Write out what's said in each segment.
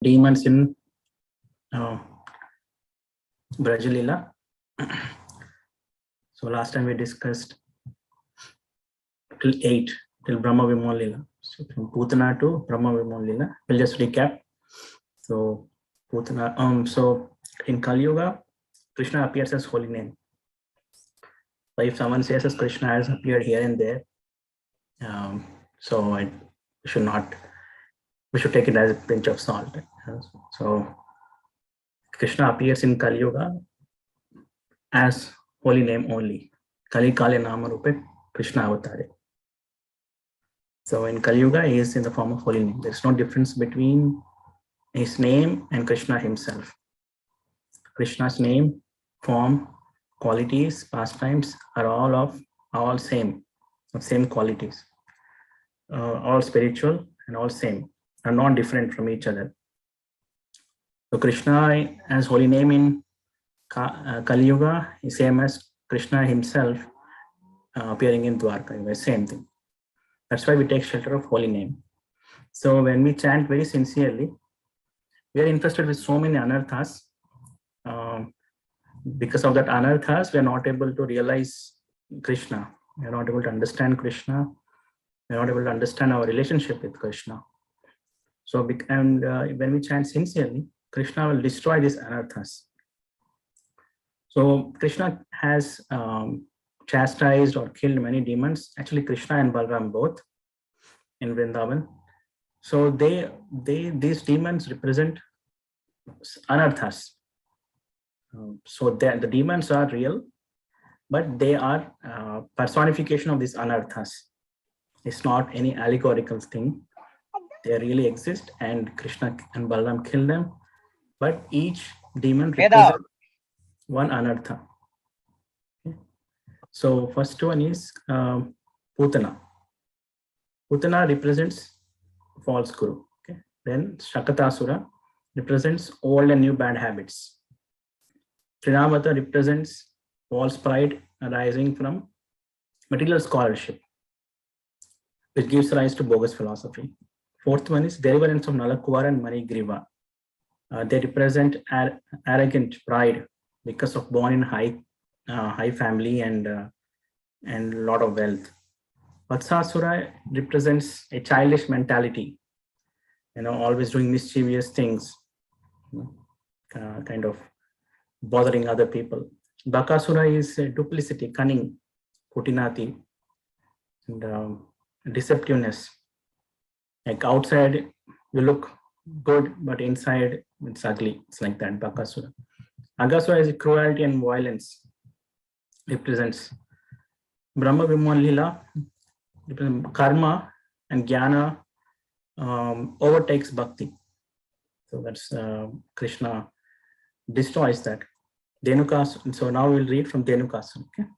demons in Lila. So last time we discussed till 8, till Brahma Vimol Lila. So from Putana to Brahma Vimol Lila. We'll just recap. So Putana, so in Kali Yuga, Krishna appears as holy name. But if someone says as Krishna has appeared here and there, so we should take it as a pinch of salt. So Krishna appears in Kali Yuga as holy name only. Kali Kali Nama Rupe Krishna Avatare. So in Kali Yuga, he is in the form of holy name. There's no difference between his name and Krishna himself. Krishna's name, form, qualities, pastimes are all same qualities, all spiritual and all same, are not different from each other. So Krishna as holy name in Kali Yuga is same as Krishna himself appearing in Dwarka, the same thing. That's why we take shelter of holy name. So when we chant very sincerely, we are infested with so many anarthas. Because of that anarthas, we are not able to realize Krishna. We are not able to understand Krishna. We are not able to understand our relationship with Krishna. So, when we chant sincerely, Krishna will destroy these anarthas. So Krishna has chastised or killed many demons. Actually, Krishna and Balram both in Vrindavan. So these demons represent anarthas. So the demons are real, but they are personification of these anarthas. It's not any allegorical thing. They really exist, and Krishna and Balram kill them. But each demon represents one anartha. Okay. So first one is Putana. Putana represents false guru. Okay. Then Shakatasura represents old and new bad habits. Trinavata represents false pride arising from material scholarship, which gives rise to bogus philosophy. Fourth one is deliverance of Nalakuvar and Manigriva. They represent arrogant pride because of born in high family and a lot of wealth. Vatsasura represents a childish mentality, always doing mischievous things, kind of bothering other people. Bakasura is duplicity, cunning, kutinati, and deceptiveness. Like outside you look good, but inside it's ugly. It's like that, Bakasura. Agasura is cruelty and violence, represents. Brahma Vimol Lila represents karma and jnana overtakes bhakti. So that's Krishna destroys that. Dhenukasura. So now we'll read from Dhenukasura. Okay.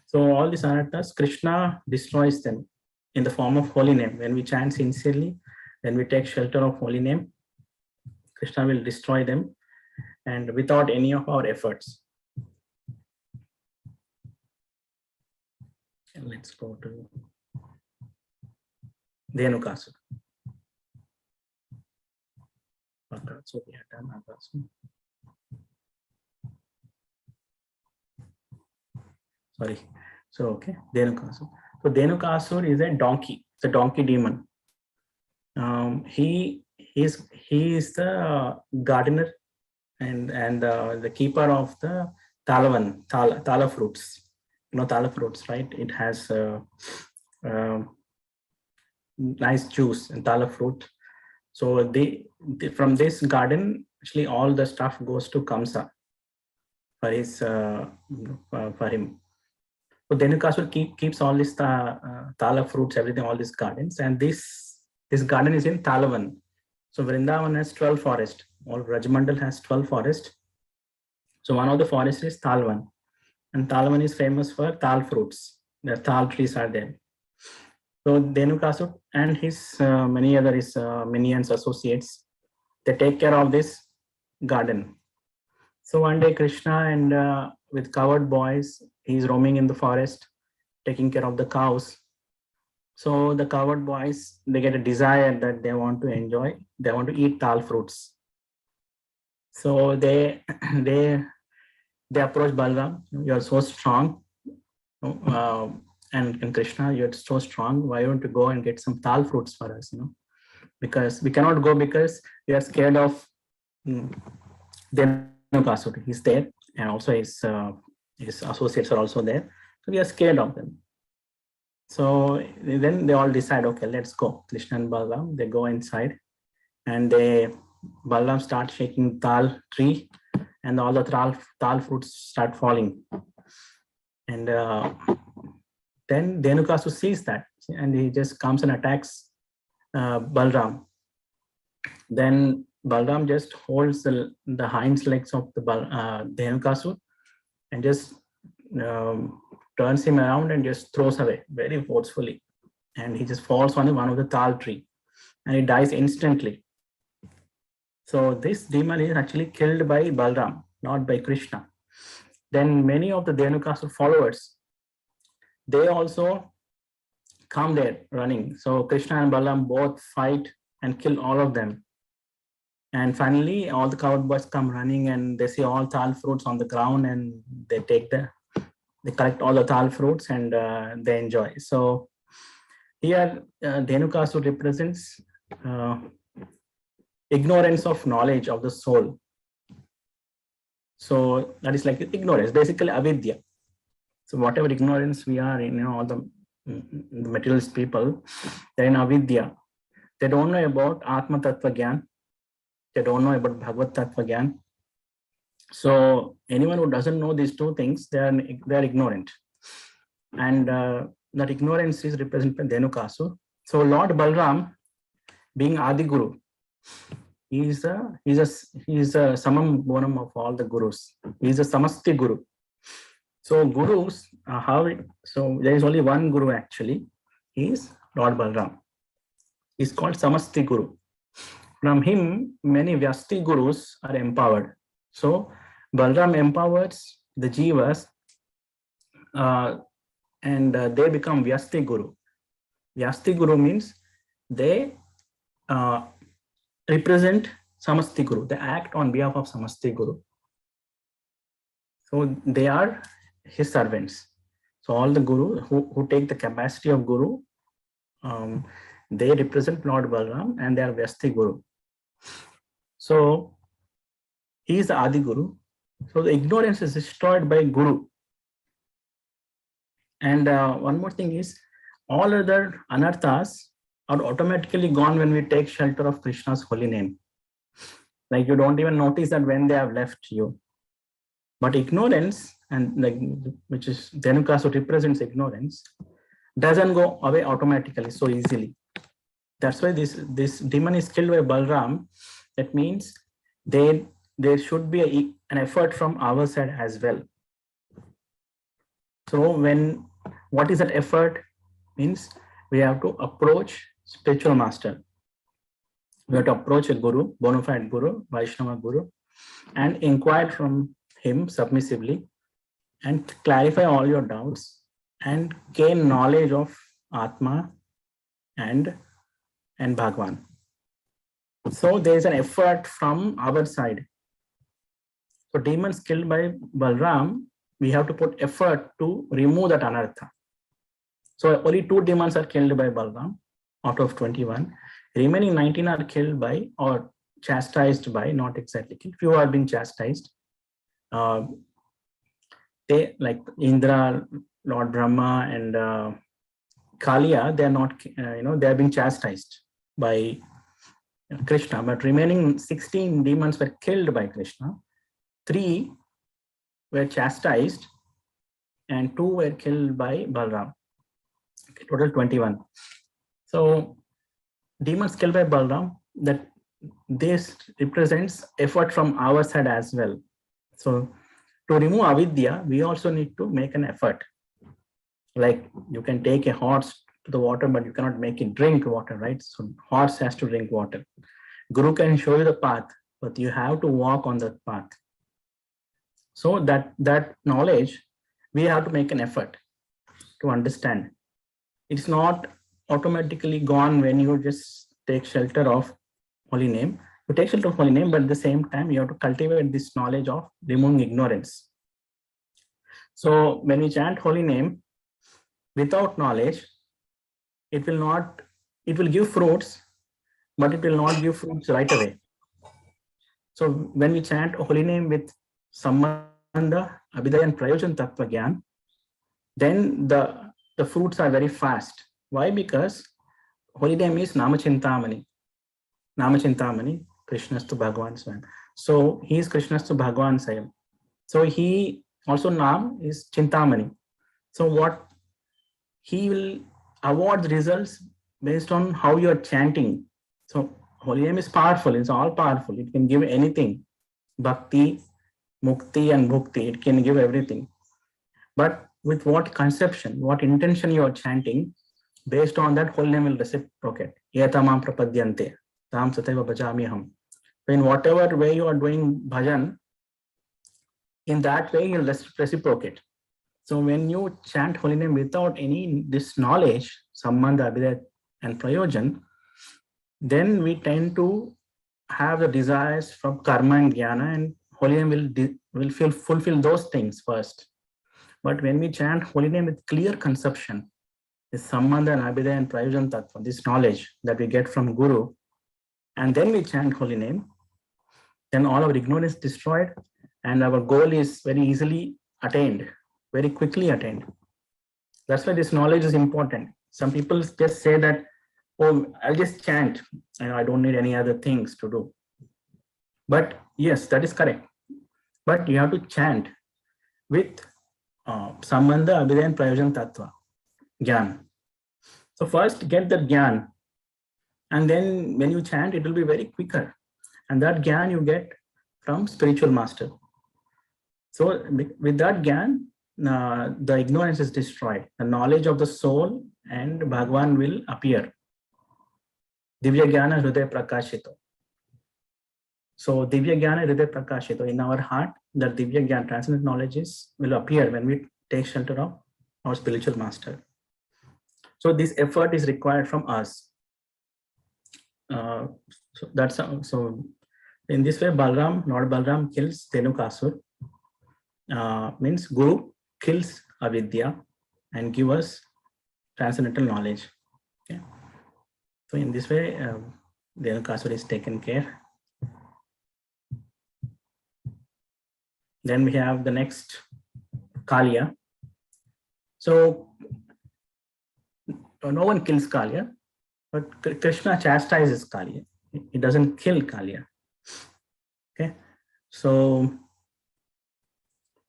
So all these anarthas, Krishna destroys them in the form of holy name. When we chant sincerely, when we take shelter of holy name, Krishna will destroy them, and without any of our efforts. And let's go to Dhenukasura. So we have done Agasura. Sorry. So okay, Dhenukasura. So Dhenukasura is a donkey. It's a donkey demon. He is the gardener and the keeper of the thala fruits. Thala fruits, right? It has nice juice and thala fruit. So from this garden, actually all the stuff goes to Kamsa for his for him. So Dhenukasura keeps all this thala fruits, everything, all these gardens, and this garden is in Talavan. So Vrindavan has 12 forests. All Rajmandal has 12 forests. So one of the forests is Talvan, and Talvan is famous for tal fruits. The tal trees are there. So Dhenukasura and his many other minions, associates, they take care of this garden. So one day Krishna and with cowherd boys, he's roaming in the forest, taking care of the cows. So the coward boys, they get a desire that they want to enjoy, they want to eat tal fruits. So they they they approach Balram. You are so strong, uh, and Krishna, you're so strong. Why don't you go and get some tal fruits for us? Because we cannot go because we are scared of Dhenukasura. He's there, and also his associates are also there. So we are scared of them. So then they all decide, okay, let's go. Krishna and Balram, they go inside, and Balram starts shaking tal tree, and all the tal fruits start falling. And then Dhenukasura sees that, and he just comes and attacks Balram. Then Balram just holds the hind legs of the Dhenukasura and just turns him around and just throws away very forcefully. And he just falls on one of the tal tree, and he dies instantly. So this demon is actually killed by Balram, not by Krishna. Then many of the Dhenukasura followers, they also come there running. So Krishna and Balram both fight and kill all of them. And finally, all the coward boys come running, and they see all tal fruits on the ground, and they collect all the tal fruits, and they enjoy. So here, Dhenukasura represents ignorance of knowledge of the soul. So that is like ignorance, basically avidya. So whatever ignorance we are in, all the materialist people, they're in avidya. They don't know about Atma Tattva Gyan. They don't know about Bhagavad Tattva Gyan. So anyone who doesn't know these two things, they are ignorant. And that ignorance is represented by Dhenukasura. So Lord Balram, being Adi Guru, he is a samam bonam of all the gurus. He is a samasti guru. So gurus, so there is only one guru actually. He is Lord Balram. He is called samasti guru. From him, many Vyasti gurus are empowered. So Balram empowers the jivas, and they become Vyasti guru. Vyasti guru means they represent Samasti Guru. They act on behalf of Samasti Guru. So they are his servants. So all the guru who take the capacity of guru, they represent Lord Balram, and they are Vyasti Guru. So he is the Adi Guru. So the ignorance is destroyed by Guru. And one more thing is, all other anarthas are automatically gone when we take shelter of Krishna's holy name. Like you don't even notice that when they have left you. But ignorance, and like which is Dhenukasura represents ignorance, doesn't go away automatically so easily. That's why this demon is killed by Balram. That means there should be an effort from our side as well. So what is that effort? Means we have to approach spiritual master. We have to approach a guru, bona fide guru, Vaishnava guru, and inquire from him submissively and clarify all your doubts and gain knowledge of Atma and Bhagwan. So there is an effort from our side. So demons killed by Balram, we have to put effort to remove that anartha. So only 2 demons are killed by Balram out of 21. Remaining 19 are killed by or chastised by, not exactly killed. Few are being chastised. They like Indra, Lord Brahma, and Kaliya. They are not, they are being chastised by Krishna. But remaining 16 demons were killed by Krishna. 3 were chastised, and 2 were killed by Balram. Okay, total 21. So demons killed by Balram, that this represents effort from our side as well. So to remove avidya, we also need to make an effort. Like you can take a horse to the water, but you cannot make it drink water, right? So horse has to drink water. Guru can show you the path, but you have to walk on that path. So that knowledge, we have to make an effort to understand. It's not automatically gone when you just take shelter of holy name. You take shelter of holy name, but at the same time, you have to cultivate this knowledge of removing ignorance. So when we chant holy name without knowledge, it will give fruits, but it will not give fruits right away. So when we chant holy name with Sambandha, Abhidaya and Prayojan Tattva Gyan, then the fruits are very fast. Why? Because holy name is Namachintamani. Namachintamani, Krishnastu Bhagavan Swayam. So he is Krishnastu Bhagavan Swayam. So he also Nam is Chintamani. So what he will award the results based on how you are chanting. So holy name is powerful, it's all powerful. It can give anything. Bhakti, Mukti and Bhukti, it can give everything. But with what conception, what intention you are chanting, based on that holy name will reciprocate. Yetamam prapadyante, tam sataiva bhajamiham. So in whatever way you are doing bhajan, in that way you'll reciprocate. So when you chant holy name without any this knowledge, Sambandha, Abhidaya and Prayojan, then we tend to have the desires from karma and jnana, and holy name will fulfill those things first. But when we chant holy name with clear conception, this Sambandha and Abhidaya and Prayojan Tattva, this knowledge that we get from Guru, and then we chant holy name, then all our ignorance is destroyed and our goal is very easily attained, very quickly attained. That's why this knowledge is important. Some people just say that, oh, I'll just chant and I don't need any other things to do. But yes, that is correct. But you have to chant with Sambandha, Abhidaya and Prayojan Tattva, Gyan. So first get the Gyan, and then when you chant, it will be very quicker. And that Gyan you get from spiritual master. So with that Gyan, the ignorance is destroyed. The knowledge of the soul and Bhagavan will appear. Divya Jnana Hridaya Prakashito. So Divya Jnana Hridaya Prakashito. In our heart, the Divya Jnana, transcendent knowledge will appear when we take shelter of our spiritual master. So this effort is required from us. So in this way, Balram, Lord Balram kills Dhenukasur. Means Guru kills avidya and give us transcendental knowledge. Okay. So in this way, Dhenukasur is taken care. Then we have the next Kaliya. So no one kills Kaliya, but Krishna chastises Kaliya. He doesn't kill Kaliya. Okay, so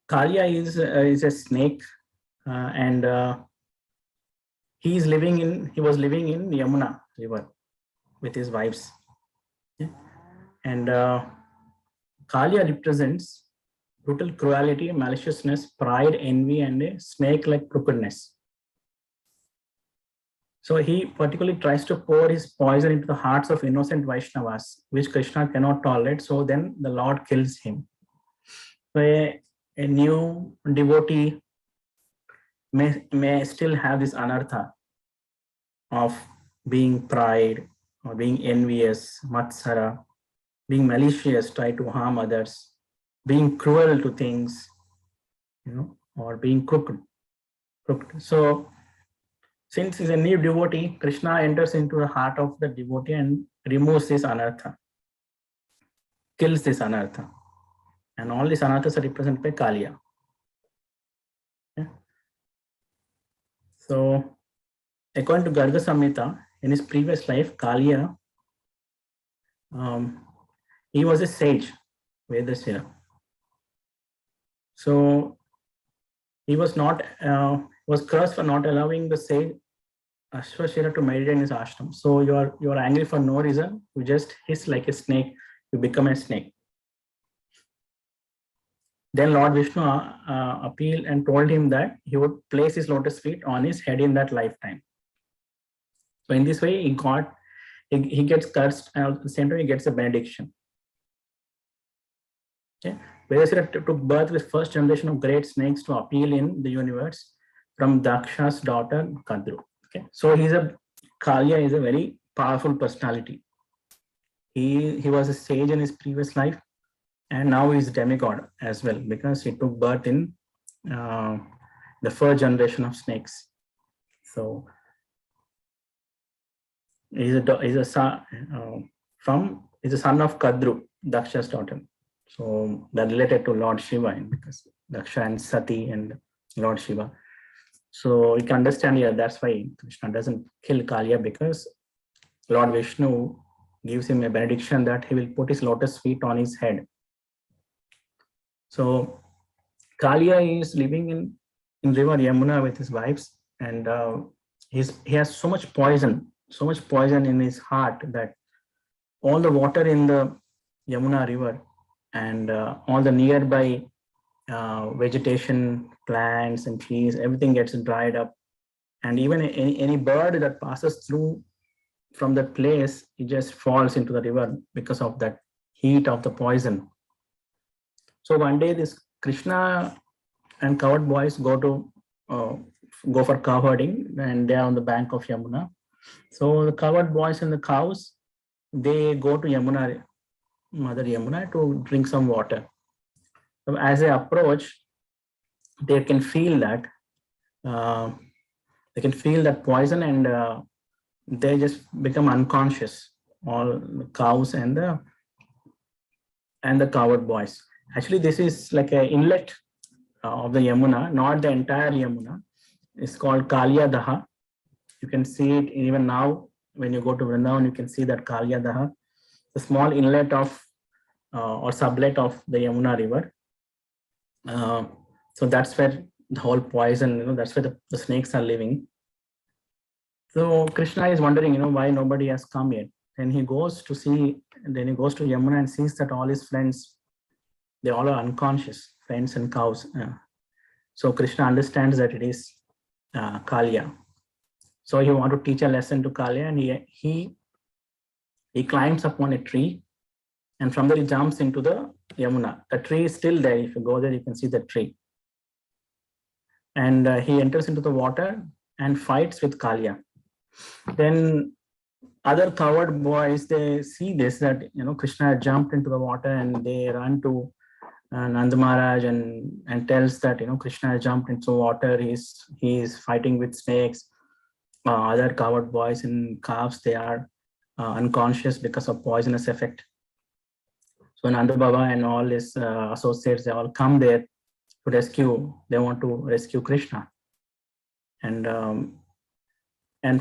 Kaliya is a snake, and he was living in Yamuna river with his wives. Okay? And Kaliya represents brutal cruelty, maliciousness, pride, envy, and a snake-like crookedness. So he particularly tries to pour his poison into the hearts of innocent Vaishnavas, which Krishna cannot tolerate. So then the Lord kills him. So a new devotee may still have this anartha of being pride or being envious, matsara, being malicious, try to harm others, being cruel to things, or being crooked. So since he's a new devotee, Krishna enters into the heart of the devotee and removes this anartha, kills this anartha. And all these anarthas are represented by Kaliya. Okay. So according to Garga Samhita, in his previous life, Kaliya, he was a sage, Vedasya. So he was cursed for not allowing the sage Ashwashira to meditate in his ashram. So you are angry for no reason. You just hiss like a snake. You become a snake. Then Lord Vishnu appealed and told him that he would place his lotus feet on his head in that lifetime. So in this way, he gets cursed, and at the same time he gets a benediction. Okay. Vedasira took birth with first generation of great snakes to appeal in the universe from Daksha's daughter Kadru. Okay. So he's a Kalia is a very powerful personality. He was a sage in his previous life, and now he's demigod as well, because he took birth in uh, the first generation of snakes. So he's a son he's a son of Kadru, Daksha's daughter. So they're related to Lord Shiva, because Daksha and Sati and Lord Shiva. So you can understand here, that's why Krishna doesn't kill Kalia, because Lord Vishnu gives him a benediction that he will put his lotus feet on his head. So Kalia is living in river Yamuna with his wives, and he has so much poison in his heart, that all the water in the Yamuna river and all the nearby vegetation, plants and trees, everything gets dried up. And even any bird that passes through from that place, it just falls into the river because of that heat of the poison. So one day this Krishna and cowherd boys go for cow herding, and they are on the bank of Yamuna. So the cowherd boys and the cows, they go to Yamuna, Mother Yamuna, to drink some water. So as they approach, they can feel that poison, and they just become unconscious, all the cows and the cowherd boys. Actually, this is like an inlet of the Yamuna, not the entire Yamuna. It's called Kalia Daha. You can see it even now when you go to Vrindavan. You can see that Kalia Daha, the small inlet of or sublet of the Yamuna river. So that's where the whole poison, that's where the snakes are living. So Krishna is wondering, why nobody has come yet. Then he goes to Yamuna and sees that all his friends, they all are unconscious, friends and cows. So Krishna understands that it is Kalia. So he wants to teach a lesson to Kalia, and he climbs upon a tree, and from there he jumps into the Yamuna. The tree is still there. If you go there, you can see the tree. And he enters into the water and fights with Kalia. Then other cowherd boys, they see this, that Krishna jumped into the water, and they run to Nanda Maharaj and tells that Krishna has jumped into water. He is fighting with snakes. Other cowherd boys and calves, they are unconscious because of poisonous effect. So Nanda Baba and all his associates, they all come there to rescue. They want to rescue Krishna, and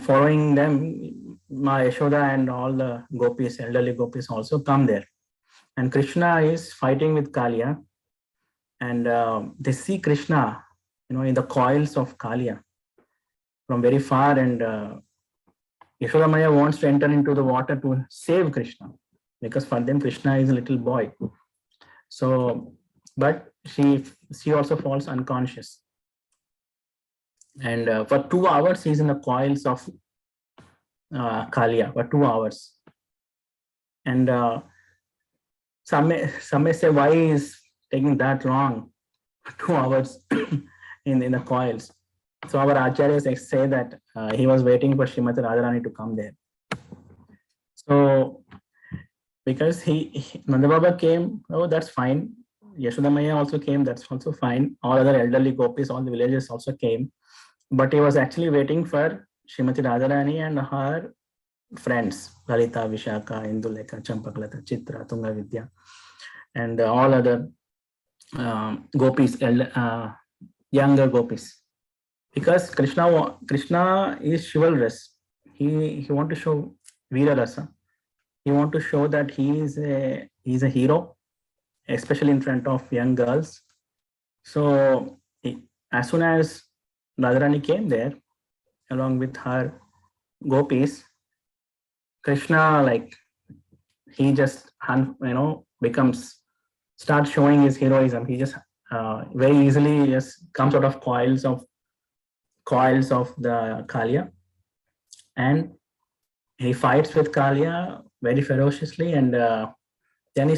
following them, Ma Yashoda and all the gopis, elderly gopis, also come there. And Krishna is fighting with Kalia, and they see Krishna, in the coils of Kalia from very far, and Yashoda Maya wants to enter into the water to save Krishna, because for them Krishna is a little boy. So, but she also falls unconscious. And for 2 hours, he's in the coils of Kalia for 2 hours. And some may say, why is taking that long, 2 hours in the coils? So our acharyas say that he was waiting for Srimati Radharani to come there. So because Nanda Baba came, that's fine. Yashoda Maya also came, that's also fine. All other elderly gopis, all the villages also came. But he was actually waiting for Srimati Radharani and her friends, Lalita, Vishaka, Indulekha, Champaklata, Chitra, Tunga Vidya, and all other gopis, younger gopis. Because Krishna is chivalrous. He want to show Veera Rasa. He want to show that he's a hero, especially in front of young girls. So as soon as Radharani came there, along with her gopis, Krishna, he just starts showing his heroism. He just very easily just comes out of coils of the Kalia, and he fights with Kalia very ferociously, and then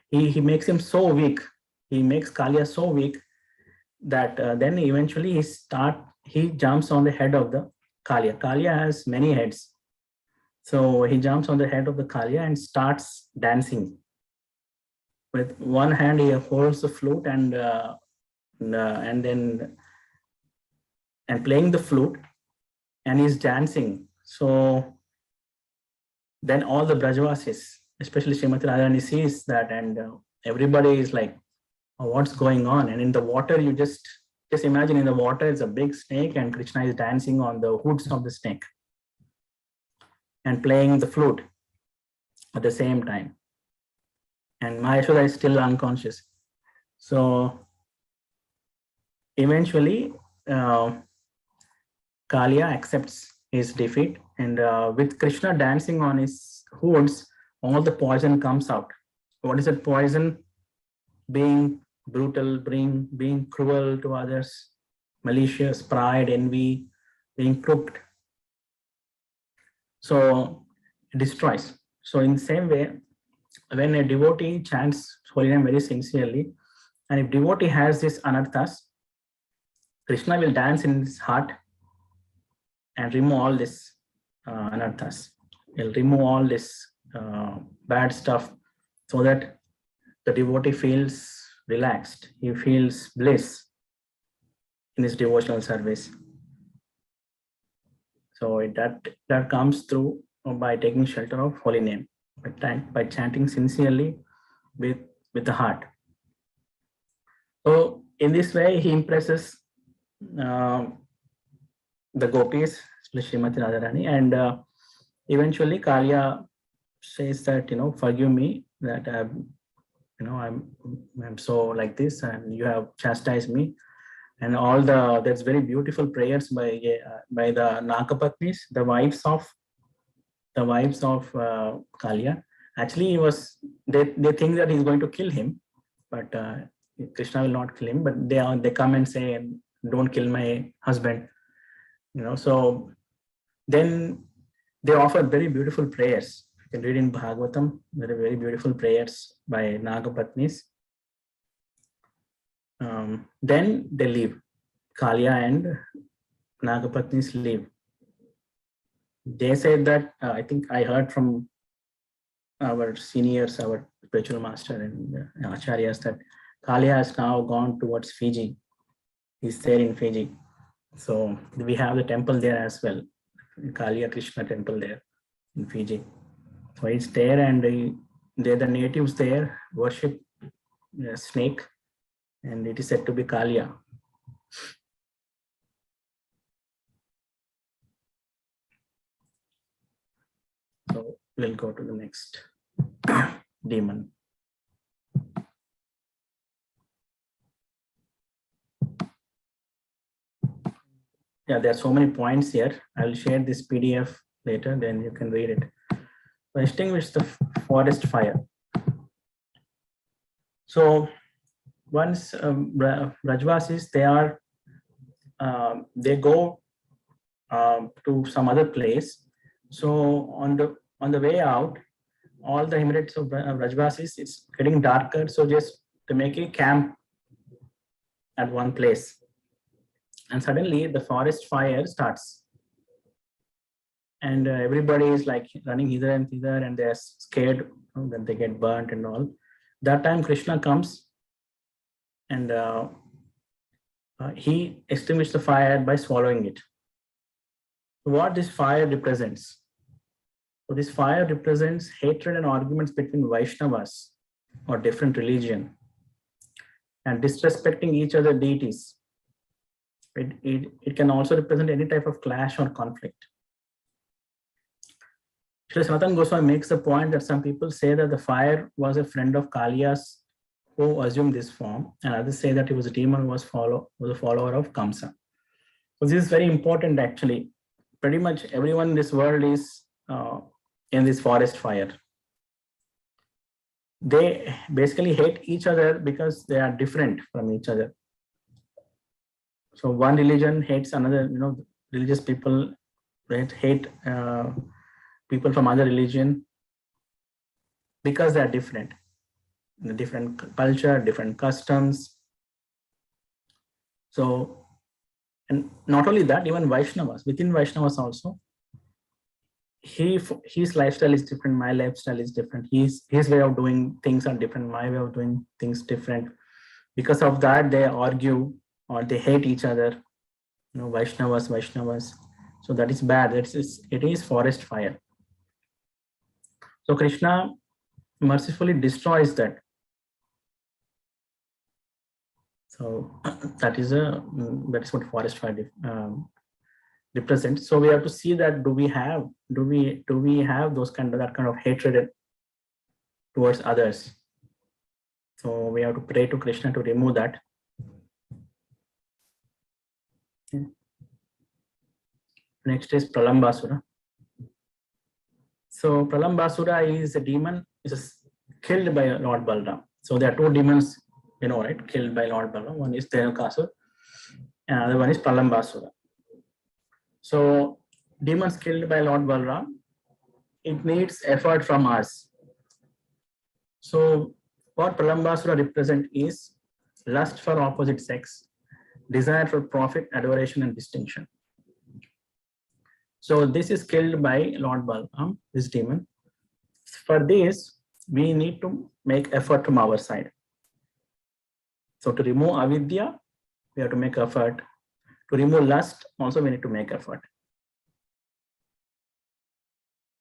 he makes him so weak. He makes Kalia so weak that then eventually he jumps on the head of the Kalia. Kalia has many heads. So he jumps on the head of the Kalia and starts dancing. With one hand, he holds the flute and playing the flute, and he's dancing. So then all the Brajvasis, especially Srimati Radharani, sees that, and everybody is like, oh, what's going on? And in the water, you just imagine in the water, it's a big snake, and Krishna is dancing on the hoods of the snake and playing the flute at the same time. And Maheshwara is still unconscious. So eventually, Kalia accepts his defeat, and with Krishna dancing on his hoods, all the poison comes out. What is that poison? Being brutal, being cruel to others, malicious, pride, envy, being crooked. So it destroys. So in the same way, when a devotee chants holy name very sincerely, and if devotee has this anarthas, Krishna will dance in his heart and remove all this anarthas. He'll remove all this bad stuff, so that the devotee feels relaxed. He feels bliss in his devotional service. So that comes through by taking shelter of holy name, by chanting sincerely with the heart. So in this way, he impresses the gopis, especially Srimati Radharani, and eventually Kalia says that, forgive me that I'm so like this, and you have chastised me. And all that's very beautiful prayers by the Nakapatnis, the wives of Kalia. Actually, they think that he's going to kill him, but Krishna will not kill him. But they come and say, "Don't kill my husband," So then they offer very beautiful prayers. You can read in Bhagavatam, very, very beautiful prayers by Nagapatnis. Then they leave. Kalia and Nagapatnis leave. They said that, I think I heard from our seniors, our spiritual master and acharyas, that Kalia has now gone towards Fiji. He's there in Fiji. So we have the temple there as well, Kalia Krishna temple there in Fiji. So it's there, and the natives there worship a snake, and it is said to be Kalia. So we'll go to the next demon. Yeah, there are so many points here. I'll share this PDF later, then you can read it. So extinguish the forest fire. So once Brajvasis, they go to some other place. So on the way out, all the inhabitants of Brajvasis, it's getting darker. So just to make a camp at one place. And suddenly the forest fire starts. And everybody is like running hither and thither, and they're scared that they get burnt and all. That time Krishna comes, and he extinguished the fire by swallowing it. What this fire represents? So this fire represents hatred and arguments between Vaishnavas or different religion, and disrespecting each other deities. It can also represent any type of clash or conflict. Srila Sanatana Goswami makes the point that some people say that the fire was a friend of Kaliya's who assumed this form, and others say that he was a demon who was a follower of Kamsa. So this is very important actually. Pretty much everyone in this world is in this forest fire. They basically hate each other because they are different from each other. So one religion hates another, religious people hate people from other religion because they are different. Different culture, different customs. So And not only that, even Vaishnavas, within Vaishnavas also, his lifestyle is different, my lifestyle is different, his way of doing things are different, my way of doing things different. Because of that, they argue or they hate each other, Vaishnavas. So that is bad. It is forest fire. So Krishna mercifully destroys that. So that is what forest fire represents. So we have to see that do we have that kind of hatred towards others. So we have to pray to Krishna to remove that. Okay. Next is Pralambasura. So Pralambasura is a demon, is killed by Lord Balram. So there are two demons, right, killed by Lord Balram. One is Dhenukasura, and another one is Pralambasura. So demons killed by Lord Balram, it needs effort from us. So what Pralambasura represent is lust for opposite sex, desire for profit, adoration, and distinction. So this is killed by Lord Balram, this demon. For this, we need to make effort from our side. So to remove avidya, we have to make effort. To remove lust, also we need to make effort.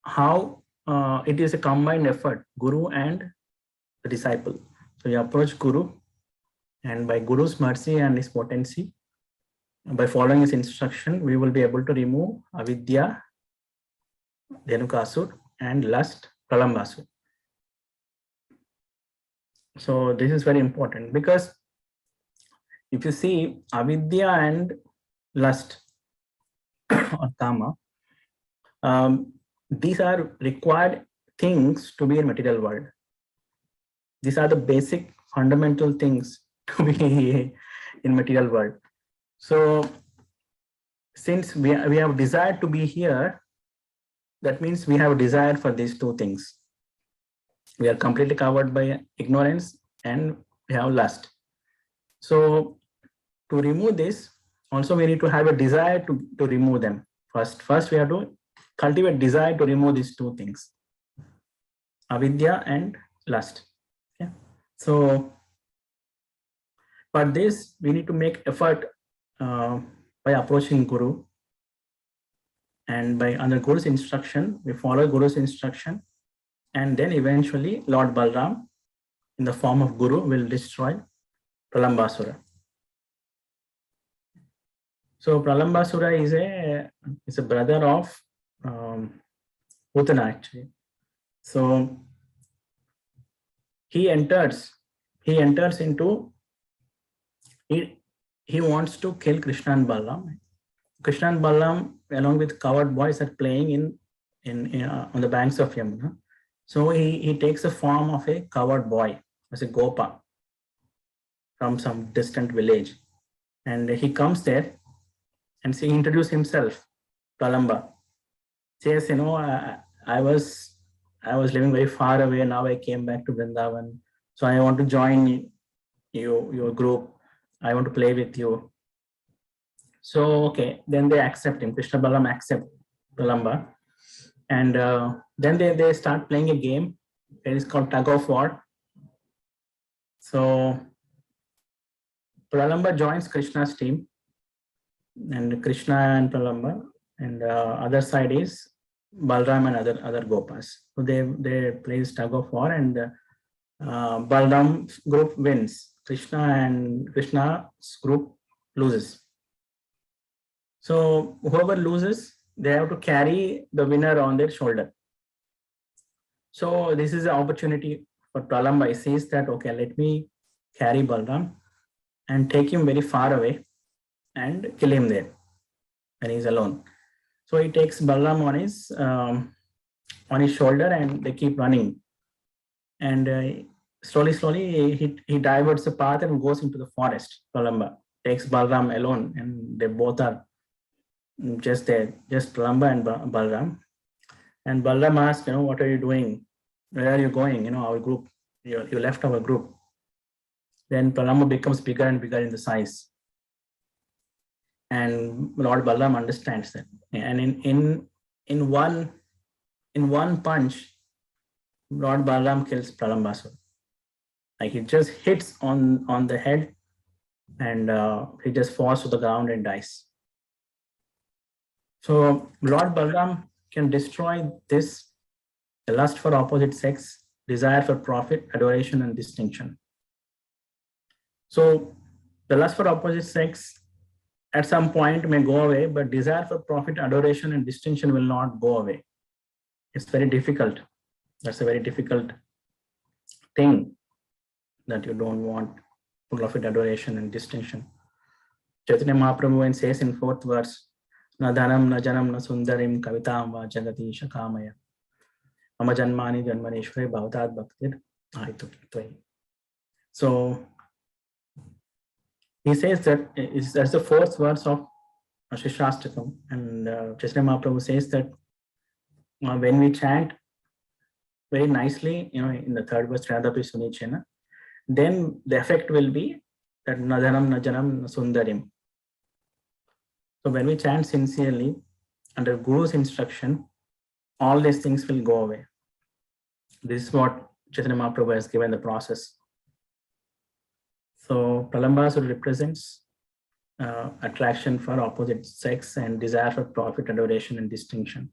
How? It is a combined effort, Guru and the disciple. So you approach Guru, and by Guru's mercy and his potency, by following his instruction, we will be able to remove avidya, Dhenukasur, and lust, Pralambasur. So this is very important, because if you see avidya and lust or kama, these are required things to be in material world. These are the basic fundamental things to be in material world. So since we have desire to be here, that means we have a desire for these two things. We are completely covered by ignorance and we have lust. So to remove this, also we need to have a desire to remove them. First we have to cultivate desire to remove these two things, avidya and lust. Okay. So for this, we need to make effort by approaching Guru, and by under Guru's instruction, we follow Guru's instruction, and then eventually Lord Balram in the form of Guru will destroy Pralambasura. So Pralambasura is a brother of Putana actually. So he enters into, he wants to kill Krishna and Balram. Krishna and Balram, along with coward boys, are playing on the banks of Yamuna. So he takes the form of a coward boy, as a Gopa from some distant village, and he comes there and he introduces himself, Pralamba. Says, I was living very far away. Now I came back to Vrindavan, so I want to join your group. I want to play with you. So okay, then they accept him. Krishna Balram accept Pralamba, and then they start playing a game. It is called tug of war. So Pralamba joins Krishna's team, and Krishna and Pralamba, and other side is Balram and other Gopas. So they play tug of war, and Balram's group wins. Krishna's group loses. So whoever loses, they have to carry the winner on their shoulder. So this is an opportunity for Pralamba. He says that, okay, let me carry Balram and take him very far away and kill him there when he's alone. So he takes Balram on his shoulder, and they keep running. And slowly he diverts the path and goes into the forest. Pralamba takes Balram alone, and they both are just there, just Pralamba and Balram. And Balram asks, what are you doing? Where are you going? Our group, you left our group. Then Pralamba becomes bigger and bigger in the size. and Lord Balaram understands that. And in one punch, Lord Balaram kills Pralambasur. Like he just hits on the head, and he just falls to the ground and dies. So Lord Balaram can destroy this, the lust for opposite sex, desire for profit, adoration, and distinction. So the lust for opposite sex at some point may go away, but desire for profit, adoration, and distinction will not go away. It's very difficult. That's a very difficult thing that you don't want profit, adoration, and distinction. Chaitanya Mahaprabhu says in 4th verse, Na dhanam, na janam, na sundarim, kavitam va jagati shakamaya. Mama janmani janmaneshwari bhavatat bhaktir aitu tvai. So he says that that's the 4th verse of Shishastakam, and Chaitanya Mahaprabhu says that when we chant very nicely, in the 3rd verse, Radhapi Sunichena, then the effect will be that Nadanam, Najanam, Sundarim. So when we chant sincerely under Guru's instruction, all these things will go away. This is what Chaitanya Mahaprabhu has given the process. So Pralambasur represents attraction for opposite sex and desire for profit, adoration, and distinction.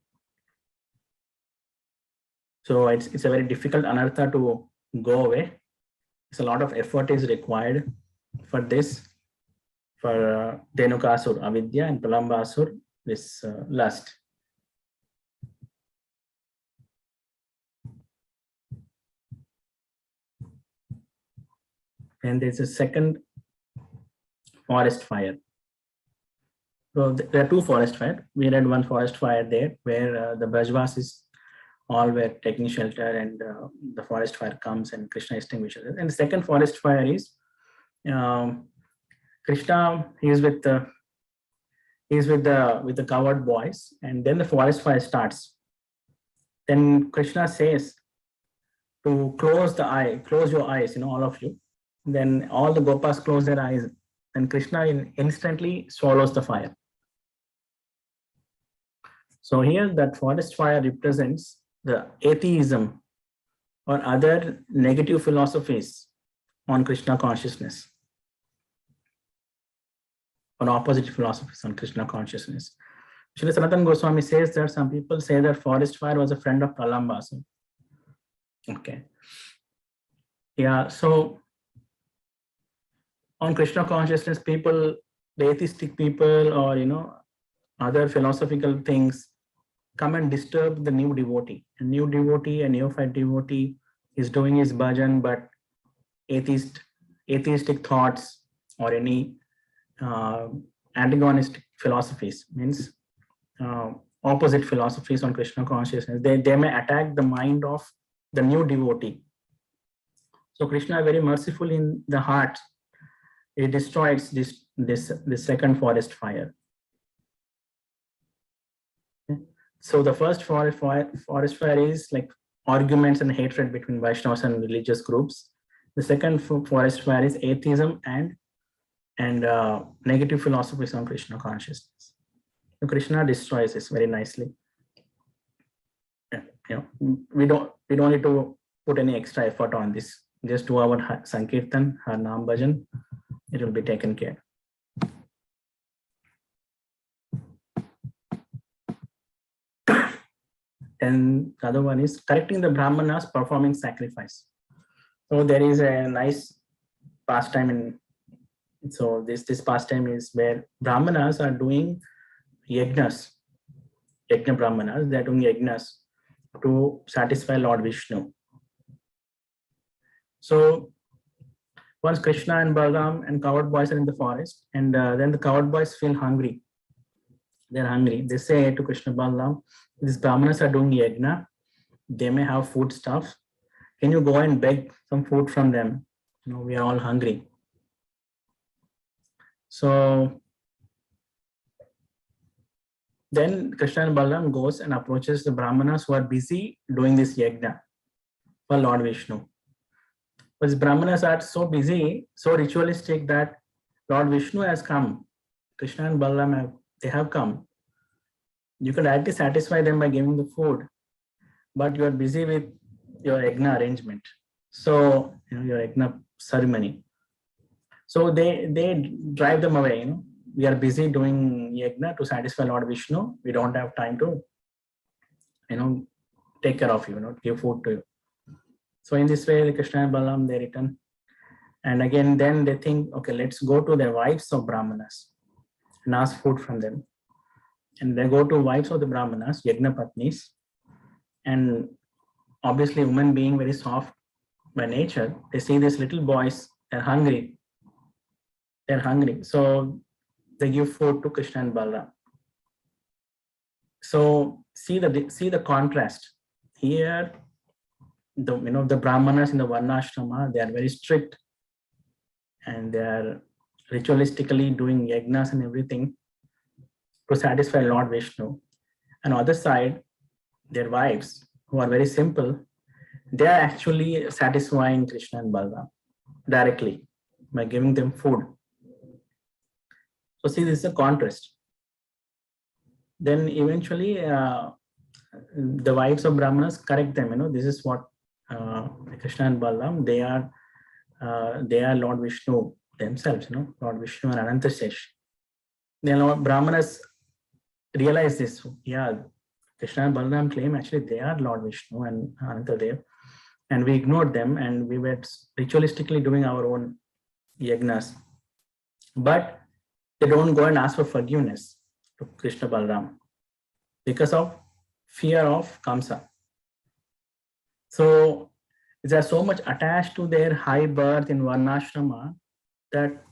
So it's a very difficult anartha to go away. It's a lot of effort is required for this, for Dhenukasur, avidya, and Pralambasur, this lust. And there's a second forest fire. So there are 2 forest fires. We read one forest fire there where the Brajvasis all were taking shelter, and the forest fire comes and Krishna extinguishes it. And the second forest fire is Krishna. He is with the cowherd boys, and then the forest fire starts. Then Krishna says to close your eyes, all of you. Then all the Gopas close their eyes, and Krishna instantly swallows the fire. So here that forest fire represents the atheism or other negative philosophies on Krishna consciousness, or opposite philosophies on Krishna consciousness. Srila Sanatana Goswami says that some people say that forest fire was a friend of Pralambasur. Okay. Yeah, so on Krishna consciousness, people, the atheistic people, or other philosophical things come and disturb the new devotee. A new devotee, a neophyte devotee is doing his bhajan, but atheistic thoughts or any antagonistic philosophies, means opposite philosophies on Krishna consciousness, they may attack the mind of the new devotee. So Krishna is very merciful in the heart. He destroys this second forest fire. Okay. So the first forest fire is like arguments and hatred between Vaishnavas and religious groups. The second forest fire is atheism and negative philosophies on Krishna consciousness. So Krishna destroys this very nicely. We don't need to put any extra effort on this. Just do our Sankirtan, our Nam Bhajan, it will be taken care. And the other one is correcting the Brahmanas performing sacrifice. So there is a nice pastime so this pastime is where Brahmanas are doing yajnas, yajna Brahmanas, they are doing yajnas to satisfy Lord Vishnu. So once Krishna and Balaram and cowherd boys are in the forest, and then the cowherd boys feel hungry. They're hungry. They say to Krishna, Balaram, these Brahmanas are doing yajna. They may have food stuff. Can you go and beg some food from them? We are all hungry. So then Krishna and Balaram goes and approaches the Brahmanas who are busy doing this yajna for Lord Vishnu. But the Brahmanas are so busy, so ritualistic that Lord Vishnu has come Krishna and Balaram they have come. You can directly satisfy them by giving the food, but you are busy with your yajna arrangement. So, your yajna ceremony. So they drive them away. We are busy doing yajna to satisfy Lord Vishnu. We don't have time to, take care of you, give food to you. So in this way, Krishna and Balaram, they return. And again, then they think, okay, let's go to the wives of Brahmanas and ask food from them. And they go to wives of the Brahmanas, Yajna Patnis. And obviously, women being very soft by nature, they see these little boys, they're hungry. They're hungry. So they give food to Krishna and Balaram. So see the contrast. Here, the Brahmanas in the Varnashrama, they are very strict and they are ritualistically doing yajnas and everything to satisfy Lord Vishnu. And on the other side, their wives, who are very simple, they are actually satisfying Krishna and Balaram directly by giving them food. So see, this is a contrast. Then eventually, the wives of Brahmanas correct them. This is what Krishna and Balaram, they are Lord Vishnu themselves. Lord Vishnu and Anantasesh. Brahmanas realize this. Yeah, Krishna and Balaram claim actually they are Lord Vishnu and Anantadev, and we ignored them and we were ritualistically doing our own yagnas. But they don't go and ask for forgiveness to Krishna Balaram because of fear of Kamsa. So they are so much attached to their high birth in Varnashrama that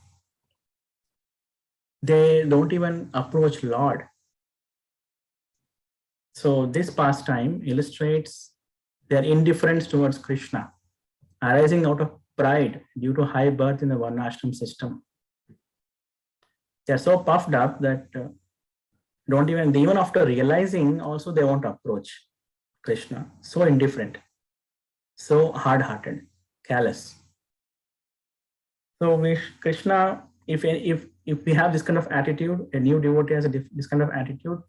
they don't even approach Lord. So this pastime illustrates their indifference towards Krishna, arising out of pride due to high birth in the Varnashram system. They are so puffed up that even after realizing, also they won't approach Krishna. So indifferent, so hard-hearted, callous. So Krishna, if we have this kind of attitude, a new devotee has this kind of attitude,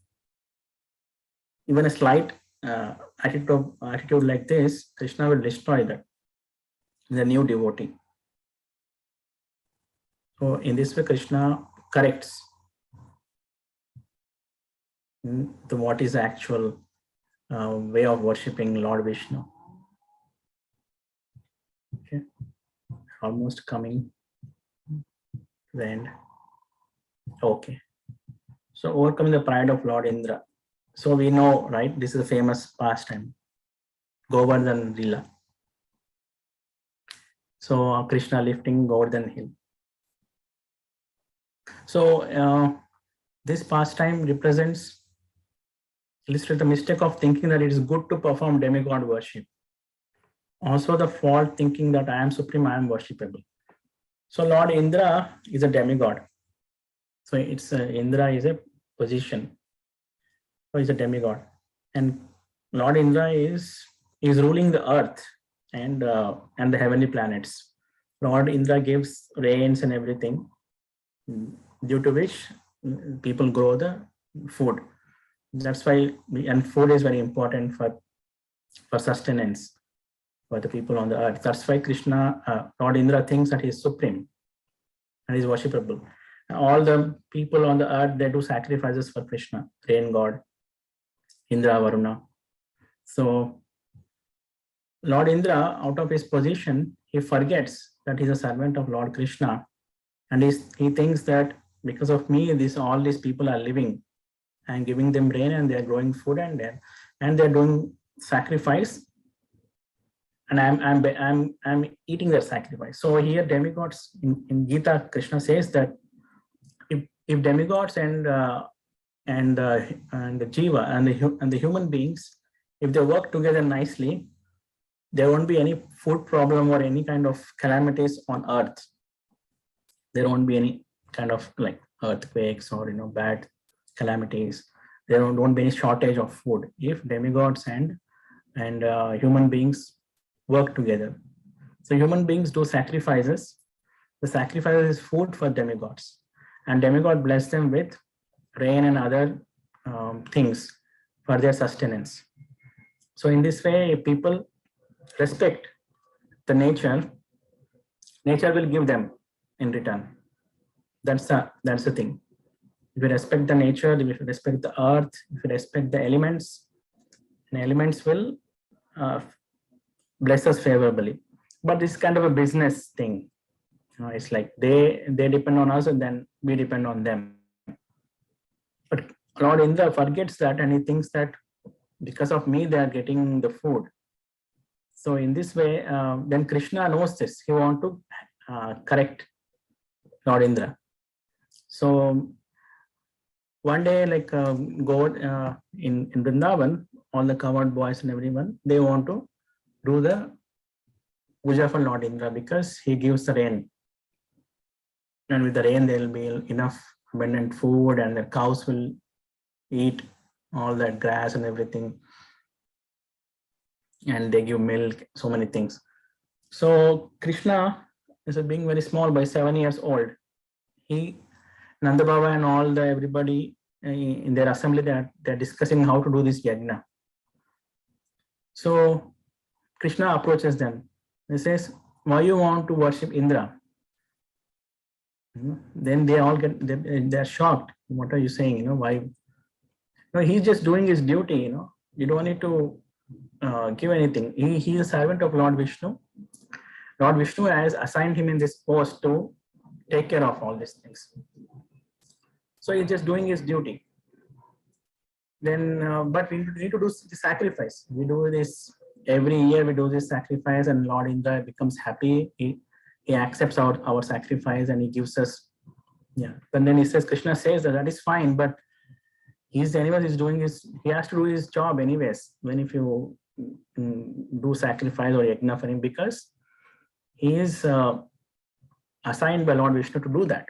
even a slight attitude like this, Krishna will destroy that, the new devotee. So in this way, Krishna corrects what is the actual way of worshipping Lord Vishnu. Okay, almost coming to the end. Okay, so overcoming the pride of Lord Indra. So we know, right? This is a famous pastime, Govardhan Lila. So Krishna lifting Govardhan hill. So this pastime illustrates the mistake of thinking that it is good to perform demigod worship. Also the fault thinking that I am supreme, I am worshipable. So Lord Indra is a demigod. So it's Indra is a position. So he's a demigod. And Lord Indra is ruling the earth and the heavenly planets. Lord Indra gives rains and everything, due to which people grow the food. That's why, and food is very important for sustenance for the people on the earth. That's why Lord Indra thinks that he is supreme and is worshipable. All the people on the earth, they do sacrifices for Krishna, rain god, Indra, Varuna. So Lord Indra, out of his position, he forgets that he's a servant of Lord Krishna, and he thinks that because of me, all these people are living. I'm giving them rain and they're growing food and they're doing sacrifice, and I'm eating their sacrifice. So here demigods in Gita, Krishna says that if demigods and the jiva and the human beings, if they work together nicely, there won't be any food problem or any kind of calamities on earth. There won't be any kind of like earthquakes or bad calamities. There won't be any shortage of food if demigods and human beings work together. So human beings do sacrifices. The sacrifice is food for demigods, and demigod bless them with rain and other things for their sustenance. So in this way, if people respect the nature, nature will give them in return. That's the thing. If we respect the nature, if we respect the earth, if we respect the elements, and elements will bless us favorably. But this is kind of a business thing. It's like they depend on us and then we depend on them. But Lord Indra forgets that, and he thinks that because of me they are getting the food. So in this way, then Krishna knows this. He wants to correct Lord Indra. So one day, like God in Vrindavan, all the cowherd boys and everyone, they want to do the puja for Lord Indra because he gives the rain. And with the rain, there will be enough abundant food, and the cows will eat all that grass and everything. And they give milk, so many things. So Krishna is being very small, by 7 years old. He, Nanda Baba and all the everybody in their assembly, they're discussing how to do this yajna. So Krishna approaches them. He says, why you want to worship Indra? Then they all they're shocked. What are you saying? Why? He's just doing his duty. You don't need to give anything. He is a servant of Lord Vishnu. Lord Vishnu has assigned him in this post to take care of all these things. So he's just doing his duty. Then, but we need to do the sacrifice. We do this every year. We do this sacrifice, and Lord Indra becomes happy. He accepts our sacrifice and he gives us. Yeah. But then he says, Krishna says that is fine, but he has to do his job anyways. When if you do sacrifice or yajna for him, because he is assigned by Lord Vishnu to do that.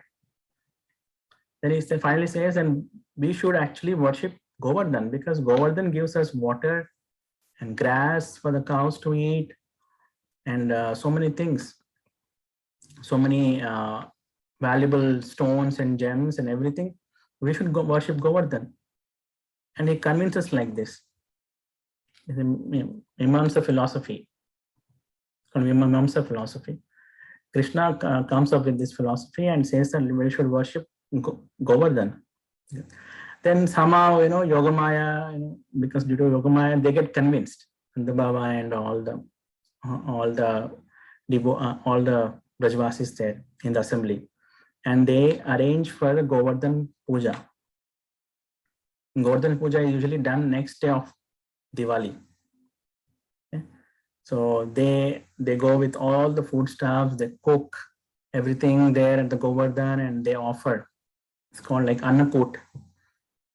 Then he finally says, and we should actually worship Govardhan, because Govardhan gives us water and grass for the cows to eat, and so many things, so many valuable stones and gems and everything. We should go worship Govardhan. And he convinces like this. It's a Mimamsa philosophy. It's called Mimamsa philosophy. Krishna comes up with this philosophy and says that we should worship Govardhan. Then somehow, Yogamaya, because due to Yogamaya, they get convinced. And the Baba and all the Brajvasis there in the assembly. And they arrange for the Govardhan Puja. Govardhan Puja is usually done next day of Diwali. Okay? So they go with all the foodstuffs, they cook everything there at the Govardhan, and they offer. It's called like Annakut.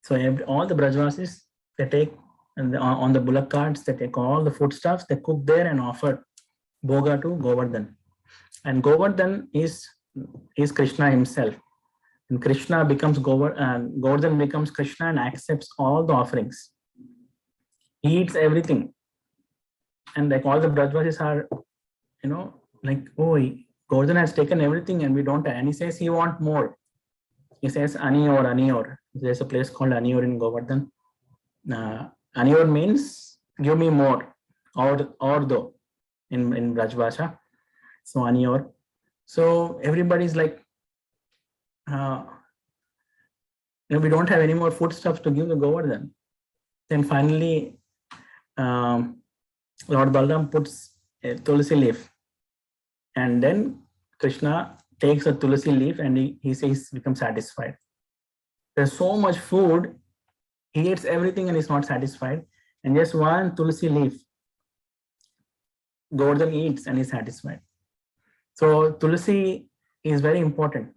So all the Brajvasis, they take, and on the bullock carts, they take all the foodstuffs, they cook there and offer Bhoga to Govardhan. And Govardhan is Krishna himself. And Krishna becomes Govardhan becomes Krishna and accepts all the offerings. He eats everything. And like all the Brajvasis are, like, oh, Govardhan has taken everything and we don't have. And he says he wants more. He says Aniyor. There's a place called Aniyor in Govardhan. Aniyor means give me more, or though in Brajvasha. So Aniyor. So everybody's like, we don't have any more foodstuffs to give the Govardhan. Then finally, Lord Balaram puts a tulsi leaf, and then Krishna takes a tulsi leaf and he says becomes satisfied. There's so much food, he eats everything and is not satisfied, and just one tulsi leaf Govardhan eats and is satisfied. So tulsi is very important.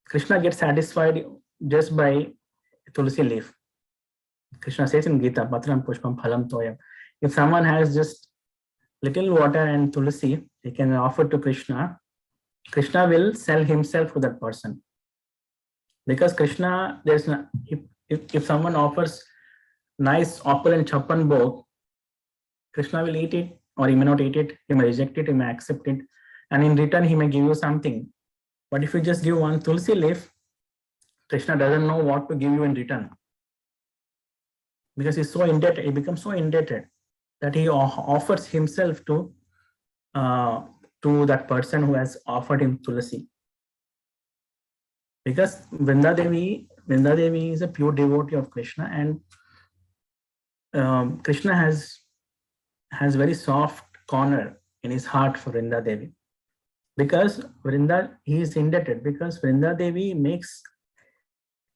Krishna gets satisfied just by tulsi leaf. Krishna says in Gita, Patram Pushpam Phalam Toyam. If someone has just little water and tulsi, he can offer to Krishna. Krishna will sell himself to that person. Because Krishna, if someone offers nice opulent chappan bhog, Krishna will eat it, or he may not eat it, he may reject it, he may accept it, and in return he may give you something. But if you just give one tulsi leaf, Krishna doesn't know what to give you in return, because he's so indebted. He becomes so indebted that he offers himself to that person who has offered him tulsi. Because Vrindadevi is a pure devotee of Krishna, and Krishna has very soft corner in his heart for Vrindadevi, because he is indebted, because Vrindadevi makes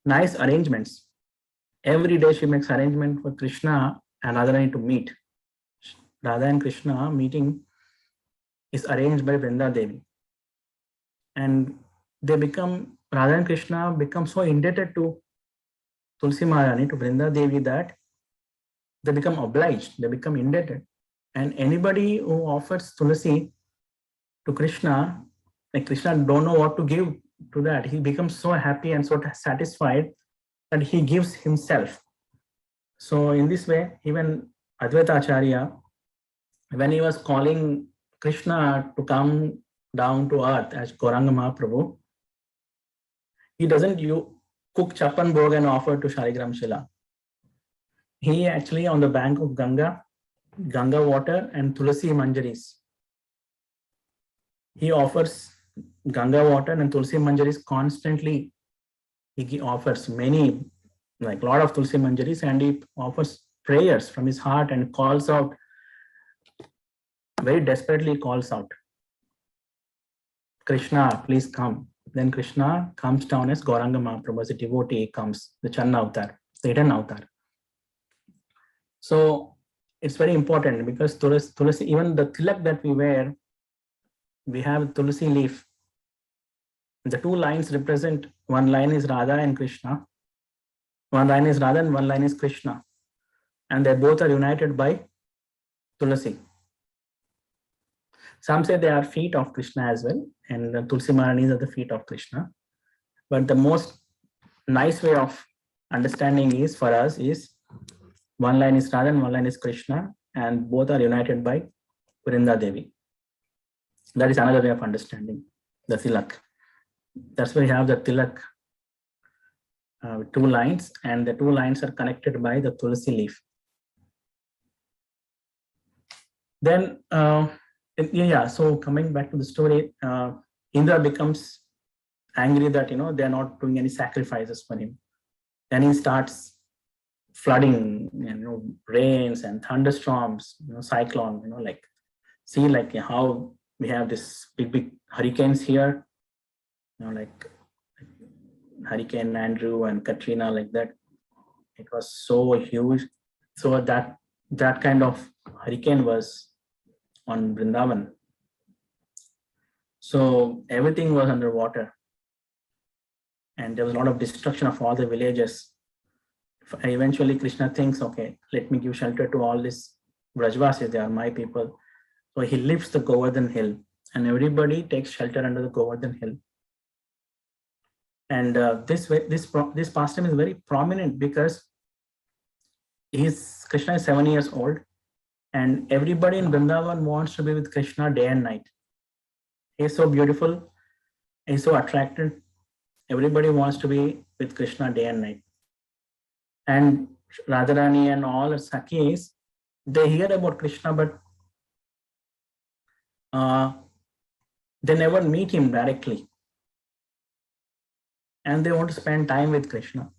nice arrangements. Every day she makes arrangement for Krishna and Radharani to meet. Radha and Krishna meeting is arranged by Vrindadevi, and Radha and Krishna become so indebted to Tulsi Maharani, to Vrindadevi, that they become obliged, they become indebted. And anybody who offers Tulsi to Krishna, like Krishna don't know what to give to that. He becomes so happy and so satisfied that he gives himself. So in this way, even Advaita Acharya, when he was calling Krishna to come down to earth as Gauranga Mahaprabhu, he doesn't cook chapan bhog and offer to Shaligram Shila. He actually, on the bank of Ganga water and Tulsi Manjaris, he offers Ganga water and Tulsi Manjaris constantly. He offers many, like a lot of Tulsi Manjaris, and he offers prayers from his heart and calls out, very desperately calls out, Krishna, please come. Then Krishna comes down as Gauranga Mahaprabhu, as a devotee comes, the Channa Avatar, the hidden Avatar. So it's very important, because Tulsi, even the tilak that we wear, we have Tulsi leaf. The two lines represent, one line is Radha and Krishna, one line is Radha and one line is Krishna, and they both are united by Tulsi. Some say they are feet of Krishna as well, and the Tulsi Maharanis are the feet of Krishna. But the most nice way of understanding is, for us, is one line is Radha and one line is Krishna, and both are united by Vrindadevi. That is another way of understanding the tilak. That's why we have the tilak, two lines, and the two lines are connected by the Tulsi leaf. Then, so coming back to the story, Indra becomes angry that, they're not doing any sacrifices for him. Then he starts flooding, rains and thunderstorms, cyclone, see how we have this big hurricanes here, like Hurricane Andrew and Katrina, like that. It was so huge. So that kind of hurricane was on Vrindavan. So everything was underwater, and there was a lot of destruction of all the villages. Eventually Krishna thinks, okay, let me give shelter to all these Brajvasis, they are my people. So he lifts the Govardhan hill, and everybody takes shelter under the Govardhan hill. And this pastime is very prominent, because Krishna is 7 years old, and everybody in Vrindavan wants to be with Krishna day and night. He is so beautiful, he is so attractive. Everybody wants to be with Krishna day and night. And Radharani and all her Sakhis, they hear about Krishna, but they never meet him directly. And they want to spend time with Krishna.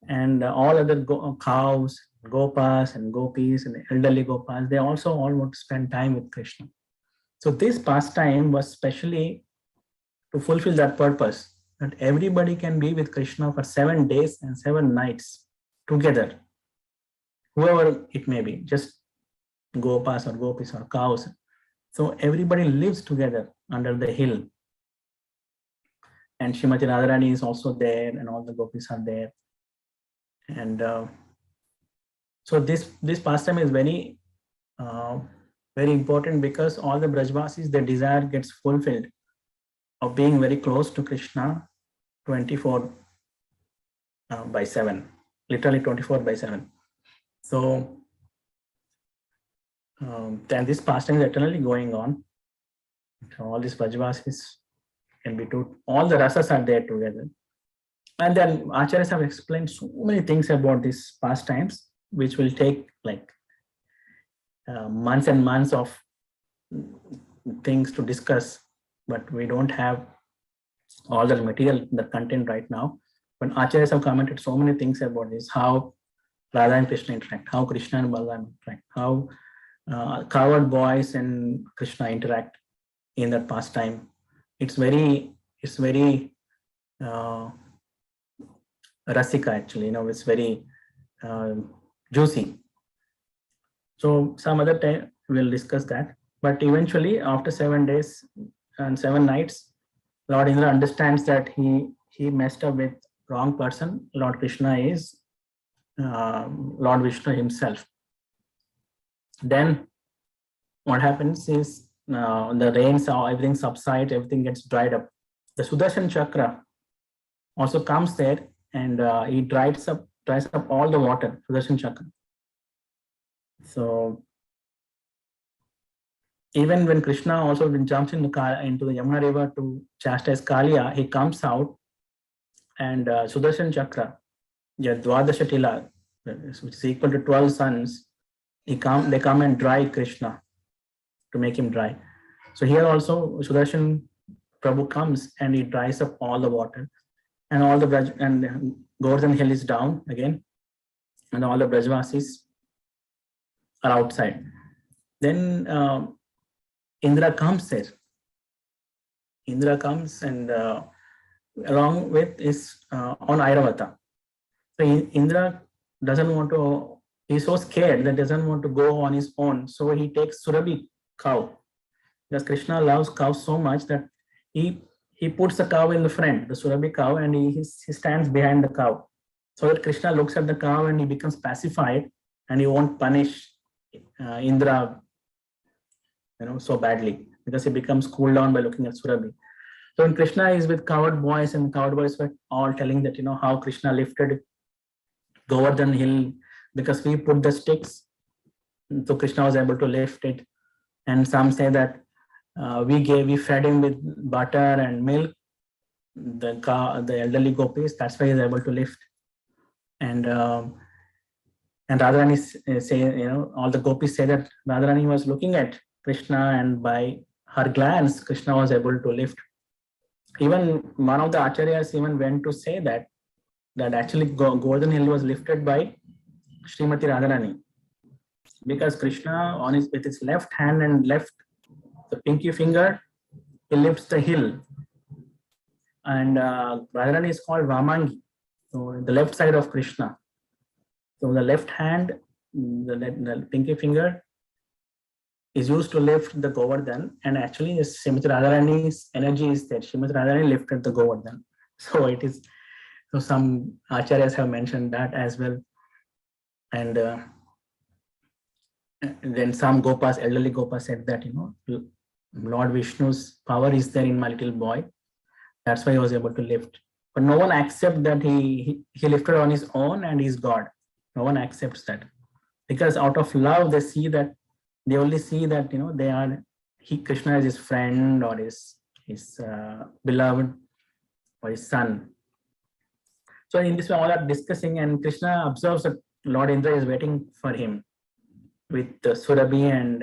And all other cows, gopas and gopis and elderly gopas, they also all want to spend time with Krishna. So this pastime was specially to fulfill that purpose, that everybody can be with Krishna for 7 days and 7 nights together, whoever it may be, just gopas or gopis or cows. So everybody lives together under the hill. And Srimati Radharani is also there, and all the gopis are there. And so this pastime is very important, because all the Brajvasis, their desire gets fulfilled of being very close to Krishna 24 by 7, literally 24 by 7. So then this pastime is eternally going on. So all these Brajvasis in between. All the rasas are there together. And then acharyas have explained so many things about these pastimes, which will take like months and months of things to discuss, but we don't have all the material, the content right now. But acharyas have commented so many things about this, how Radha and Krishna interact, how Krishna and Balaram interact, how cowherd boys and Krishna interact in that pastime. It's very rasika actually, it's very juicy. So some other time we'll discuss that. But eventually, after 7 days and 7 nights, Lord Indra understands that he messed up with wrong person. Lord Krishna is Lord Vishnu himself. Then what happens is the rains, everything subsides, everything gets dried up. The Sudarshan Chakra also comes there, and he dries up all the water, Sudarshan Chakra. So even when Krishna also jumps into the Yamuna river to chastise Kaliya, he comes out, and Sudarshan Chakra, Dwadasha Tila, which is equal to 12 suns, they come and dry Krishna to make him dry. So here also Sudarshan Prabhu comes and he dries up all the water, and all the and Govardhan hill is down again, and all the Brajvasis are outside. Then Indra comes there. Indra comes, and along with is on Airavata. So Indra doesn't want to, he's so scared that doesn't want to go on his own. So he takes Surabhi cow, because Krishna loves cows so much that he puts the cow in the front, the Surabhi cow, and he stands behind the cow, so that Krishna looks at the cow and he becomes pacified, and he won't punish Indra so badly, because he becomes cooled down by looking at Surabhi. So when Krishna is with cowherd boys, and cowherd boys were all telling that how Krishna lifted Govardhan hill, because we put the sticks, so Krishna was able to lift it. And some say that we fed him with butter and milk, the elderly gopis, that's why he's able to lift. And Radharani say, all the gopis say that Radharani was looking at Krishna, and by her glance, Krishna was able to lift. Even one of the acharyas even went to say that actually Govardhan hill was lifted by Srimati Radharani, because Krishna with his left hand and the pinky finger, he lifts the hill. And Radharani is called Vamangi, so the left side of Krishna. So the left hand, the pinky finger, is used to lift the Govardhan, and actually Srimati Radharani's energy is that Srimati Radharani lifted the Govardhan. So it is, so some acharyas have mentioned that as well. And then some gopas, elderly gopas, said that Lord Vishnu's power is there in my little boy, that's why he was able to lift. But no one accepts that he lifted on his own and he's God. No one accepts that, because out of love they only see that Krishna is his friend, or his beloved, or his son. So in this way, all are discussing, and Krishna observes that Lord Indra is waiting for him with Surabhi and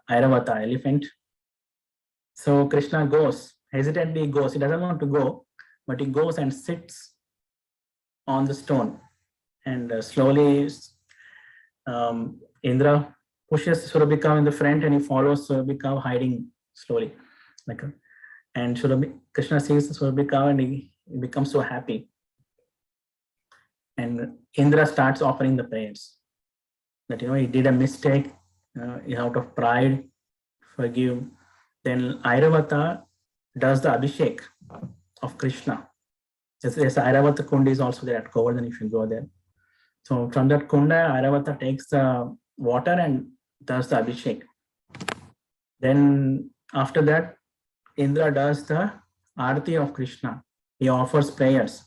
Airavata elephant. So Krishna hesitantly goes. He doesn't want to go, but he goes and sits on the stone, and slowly Indra pushes Surabhi cow in the front, and he follows Surabhi cow hiding slowly. And Krishna sees the Surabhi cow, and he becomes so happy. And Indra starts offering the prayers that he did a mistake, out of pride, forgive. Then Airavata does the Abhishek of Krishna. There's Airavata Kunda is also there at Govardhan if you go there. So from that Kunda, Airavata takes the water and does the Abhishek. Then after that, Indra does the Arati of Krishna. He offers prayers.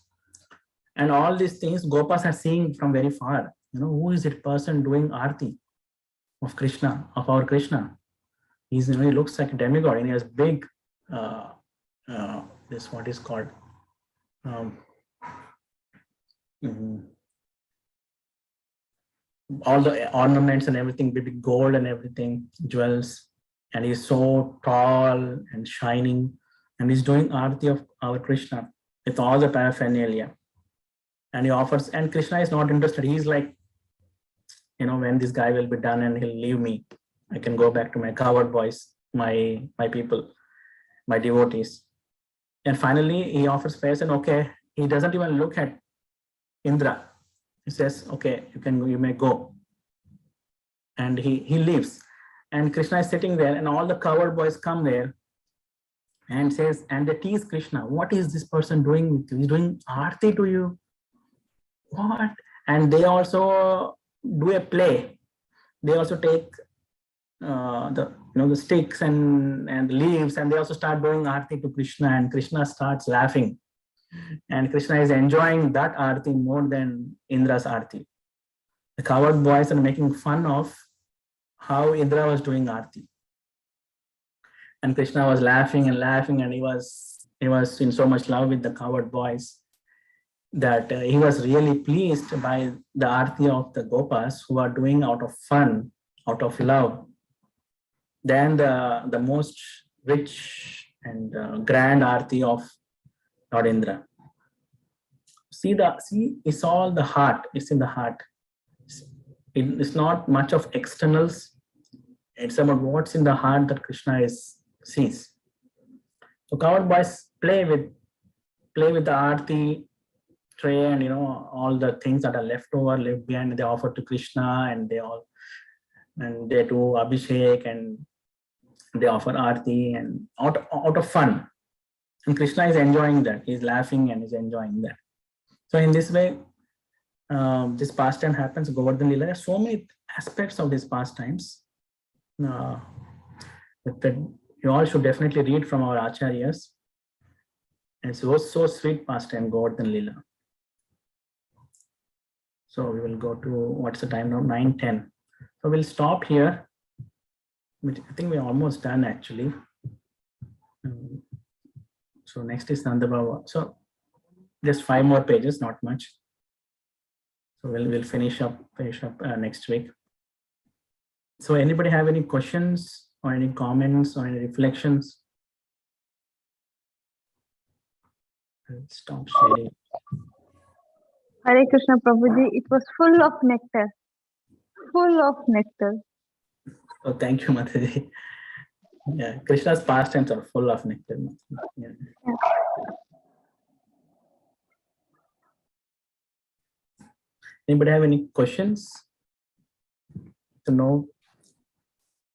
And all these things, Gopas are seeing from very far. Who is that person doing Arati of Krishna, of our Krishna? He looks like a demigod, and he has big this what is called mhm, all the ornaments and everything, with gold and everything, jewels, and he's so tall and shining, and he's doing arti of our Krishna with all the paraphernalia. And he offers, and Krishna is not interested. He's like, when this guy will be done and he'll leave me, I can go back to my coward boys, my people, my devotees. And finally, he offers space, and okay, he doesn't even look at Indra. He says, okay, you may go. And he leaves. And Krishna is sitting there, and all the coward boys come there and says, and they tease Krishna, what is this person doing with you? He's doing arti to you. What? And they also do a play. They also take the sticks and leaves, and they also start doing arti to Krishna, and Krishna starts laughing. And Krishna is enjoying that arti more than Indra's arti. The coward boys are making fun of how Indra was doing arti. And Krishna was laughing and laughing, and he was in so much love with the coward boys that he was really pleased by the arti of the Gopas, who are doing out of fun, out of love, than the most rich and grand arti of Lord Indra. See, it's all the heart. It's in the heart. It's not much of externals. It's about what's in the heart that Krishna sees. So coward boys play with the arti tray, and all the things that are left behind, they offer to Krishna, and they do abhishek, and they offer arti, and out of fun. And Krishna is enjoying that. He's laughing and is enjoying that. So in this way, this pastime happens, Govardhan Lila. There are so many aspects of these pastimes that you all should definitely read from our acharyas. And it was so sweet pastime, Govardhan Lila. So we will go to, what's the time now? 9:10. So we'll stop here. I think we're almost done actually. So next is Nandabhava. So just 5 more pages, not much. So we'll finish up next week. So anybody have any questions or any comments or any reflections? I'll stop sharing. Hare Krishna Prabhuji, it was full of nectar. Full of nectar. Oh, thank you, Mataji. Yeah, Krishna's pastimes are full of nectar. Yeah. Anybody have any questions to know?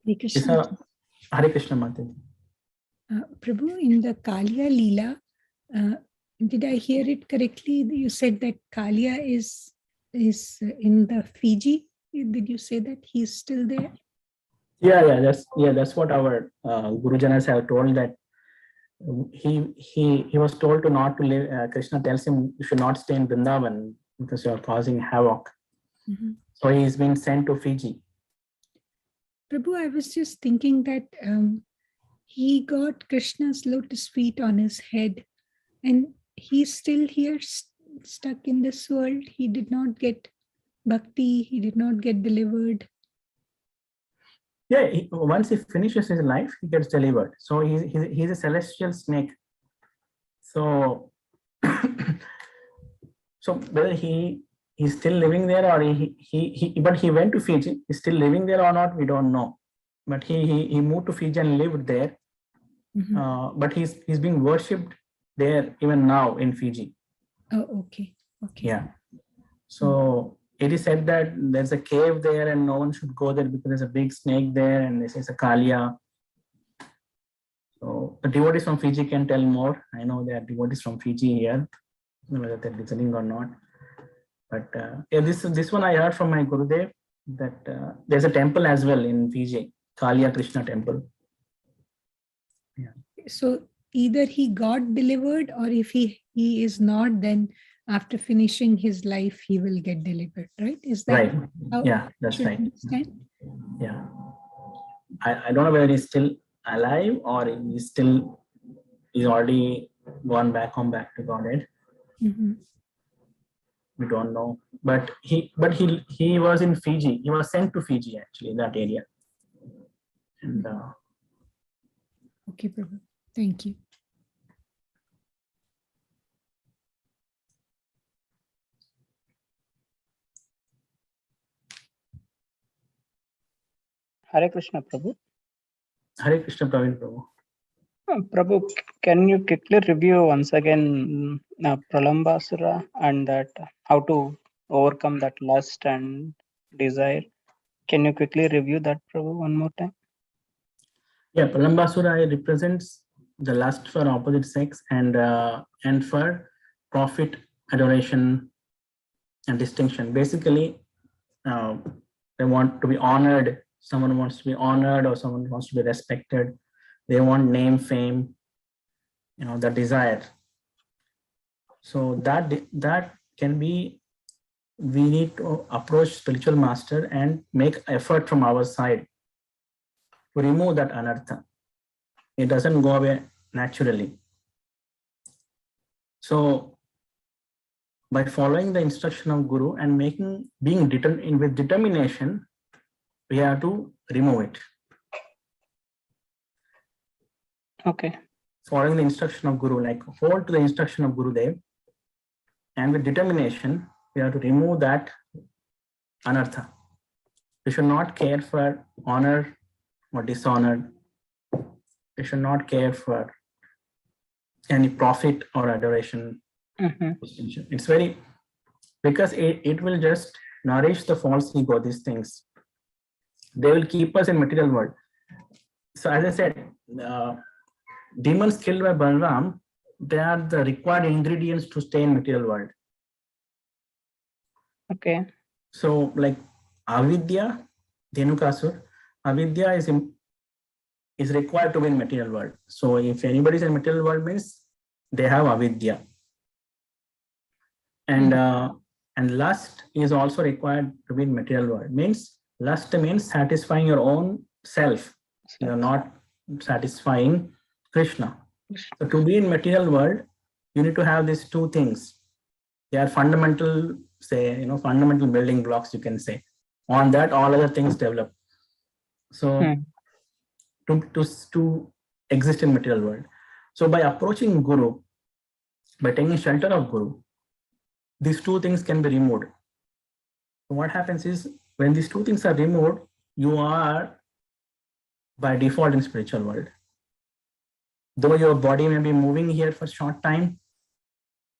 Hare Krishna. Hare Krishna, Mataji. Prabhu, in the Kalia Lila, did I hear it correctly? You said that Kalia is in the Fiji. Did you say that he's still there? That's what our Gurujanas have told, that he was told to not to live. Krishna tells him you should not stay in Vrindavan because you are causing havoc. Mm-hmm. So he's been sent to Fiji. Prabhu, I was just thinking that he got Krishna's lotus feet on his head, and he's still here, stuck in this world. He did not get bhakti. He did not get delivered. Yeah, once he finishes his life, he gets delivered. So he's a celestial snake. So, so whether he's still living there, or but he went to Fiji. He's still living there or not, we don't know. But he moved to Fiji and lived there. Mm-hmm. But he's being worshipped there even now in Fiji. Oh, okay. Yeah. So it is said that there's a cave there and no one should go there because there's a big snake there, and this is a Kalia. So the devotees from Fiji can tell more. I know there are devotees from Fiji here, whether they're listening or not. But this one I heard from my Gurudev, that there's a temple as well in Fiji, Kalia Krishna temple. Yeah. So either he got delivered, or if he is not, then after finishing his life, he will get delivered, right? Is that right? How yeah, that's right. Understand? Yeah. I don't know whether he's still alive or he's already gone back home, back to Godhead. Mhm. We don't know, but he was in Fiji. He was sent to Fiji actually, that area. And Okay, Prabhu. Thank you. Hare Krishna, Prabhu. Hare Krishna, Praveen Prabhu. Prabhu, can you quickly review once again Pralambasura and that how to overcome that lust and desire? Can you quickly review that, Prabhu, one more time? Yeah, Pralambasura represents the lust for opposite sex and for profit, adoration, and distinction. Basically, they want to be honored. Someone wants to be honored, or someone wants to be respected. They want name, fame, the desire. So that can be, we need to approach spiritual master and make effort from our side to remove that anartha. It doesn't go away naturally. So by following the instruction of Guru and being determined with determination, we have to remove it. Okay. Following the instruction of Guru, like hold to the instruction of Gurudev, and with determination, we have to remove that anartha. We should not care for honor or dishonor. We should not care for any profit or adoration. It's very, because it will just nourish the false ego, these things. They will keep us in material world. So as I said, demons killed by Balram, they are the required ingredients to stay in material world. Okay. So like avidya, Dhenukasur, avidya is required to be in material world. So if anybody is in material world, means they have avidya. And lust is also required to be in material world. Means lust means satisfying your own self. You are not satisfying Krishna. So to be in material world, you need to have these two things. They are fundamental, fundamental building blocks, you can say. On that, all other things develop. So to exist in material world. So by approaching Guru, by taking shelter of Guru, these two things can be removed. So what happens is, when these two things are removed, you are by default in spiritual world. Though your body may be moving here for a short time,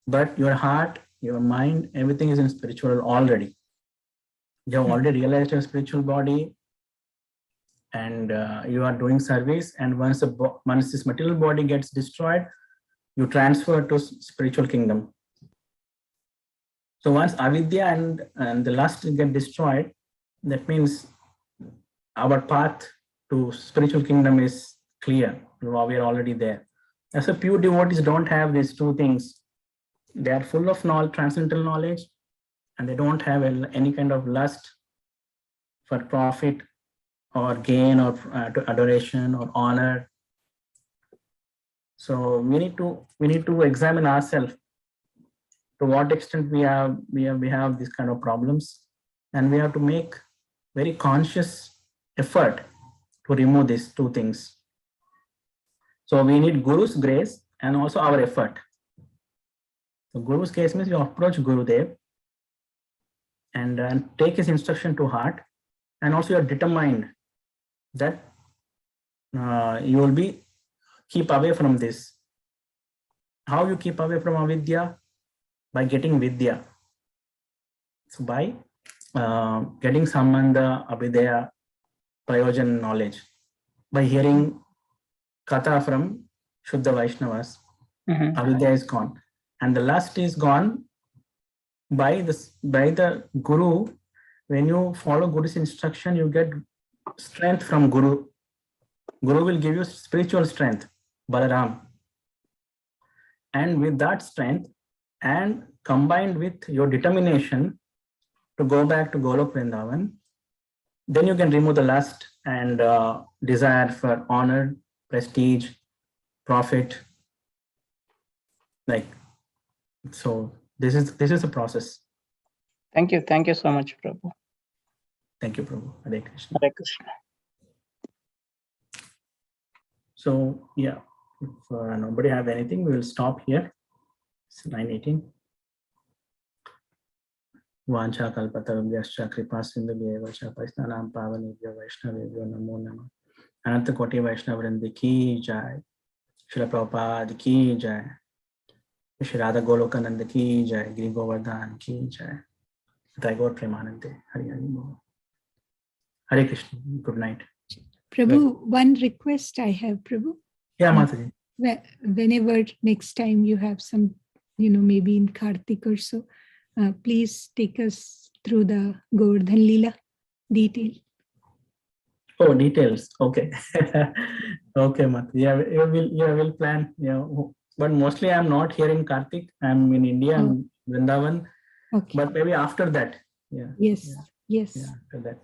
but your heart, your mind, everything is in spiritual already. You have already realized your spiritual body, and you are doing service. And once this material body gets destroyed, you transfer to spiritual kingdom. So once avidya and the lust get destroyed, that means our path to spiritual kingdom is clear. We are already there. As a pure devotees don't have these two things. They are full of knowledge, transcendental knowledge, and they don't have any kind of lust for profit or gain or adoration or honor. So we need to examine ourselves to what extent we have these kind of problems, and we have to make very conscious effort to remove these two things. So we need Guru's grace and also our effort. So Guru's grace means you approach Gurudev and take his instruction to heart, and also you're determined that you will keep away from this. How you keep away from avidya? By getting vidya. So by getting sambandha, abhidaya, prayojan knowledge, by hearing katha from Shuddha Vaishnavas, avidya is gone, and the lust is gone by the Guru. When you follow Guru's instruction, you get strength from Guru. Guru will give you spiritual strength, Balaram. And with that strength, and combined with your determination to go back to Golok Vrindavan, then you can remove the lust and desire for honor, prestige, profit. Like, so this is the process. Thank you so much, Prabhu. Thank you, Prabhu. Hare Krishna. Hare Krishna. So yeah, if nobody have anything, we will stop here. It's 9:18. Vancha kalpatarubhyascha kripa sindhubhyeva cha paisnanam pavanebhyo vaishnavebhyo namo namah. Ananta Koti Vaishnava Vrindi ki jai. Srila Prabhupada ki jai. Shri Radha Golokananda ki jai. Giri Govardhan ki jai. Tagore Premanande. Hari Hari Bol. Hare Krishna. Good night. Prabhu, one request I have, Prabhu. Yeah, Mataji. Whenever next time you have some, maybe in Kartik or so, please take us through the Govardhan Lila detail. Oh, details. Okay. Okay, Mataji. Yeah, we'll plan. Yeah, but mostly I'm not here in Kartik. I'm in India. I'm Vrindavan. Okay. But maybe after that. Yeah. Yes. Yes. Yeah, after that.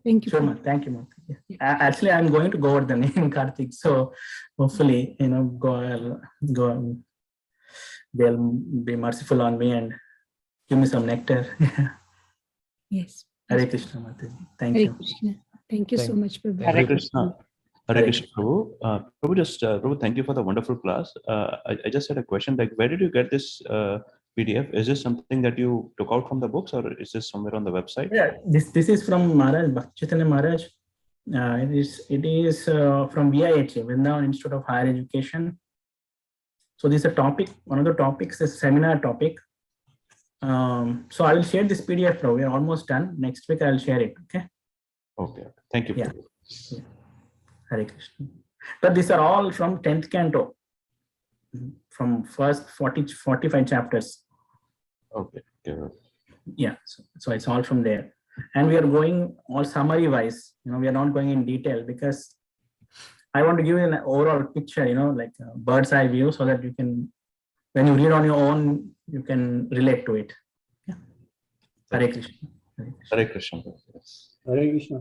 Thank you. Sure, Prabhu. Mataji. Thank you, Mataji. Yeah. Actually, I'm going to Govardhan in Kartik. So hopefully, go. They'll be merciful on me and give me some nectar. Yes. Hare Krishna, Mataji. Thank Hare you. Krishna. Thank you so Thank- much, Prabhu. Hare Krishna. Hare Krishna, Prabhu. Prabhu, thank you for the wonderful class. I just had a question. Like, where did you get this PDF? Is this something that you took out from the books, or is this somewhere on the website? Yeah, this is from Maharaj Bhakti Chaitanya Maharaj. It is from VIHA, Vrindavan Institute of Higher Education. So this is a topic. One of the topics is seminar topic. So I will share this PDF, Prabhu. We are almost done. Next week I will share it. Okay. Okay. Thank you. Yeah. Prabhu. Hare Krishna. But these are all from 10th canto, from first 45 chapters. Okay. Yeah, so it's all from there. And we are going all summary wise, we are not going in detail because I want to give you an overall picture, like a bird's eye view, so that you can, when you read on your own, you can relate to it. Yeah. Hare Krishna. Hare Krishna. Hare Krishna. Prabhu. Yes. Hare Krishna.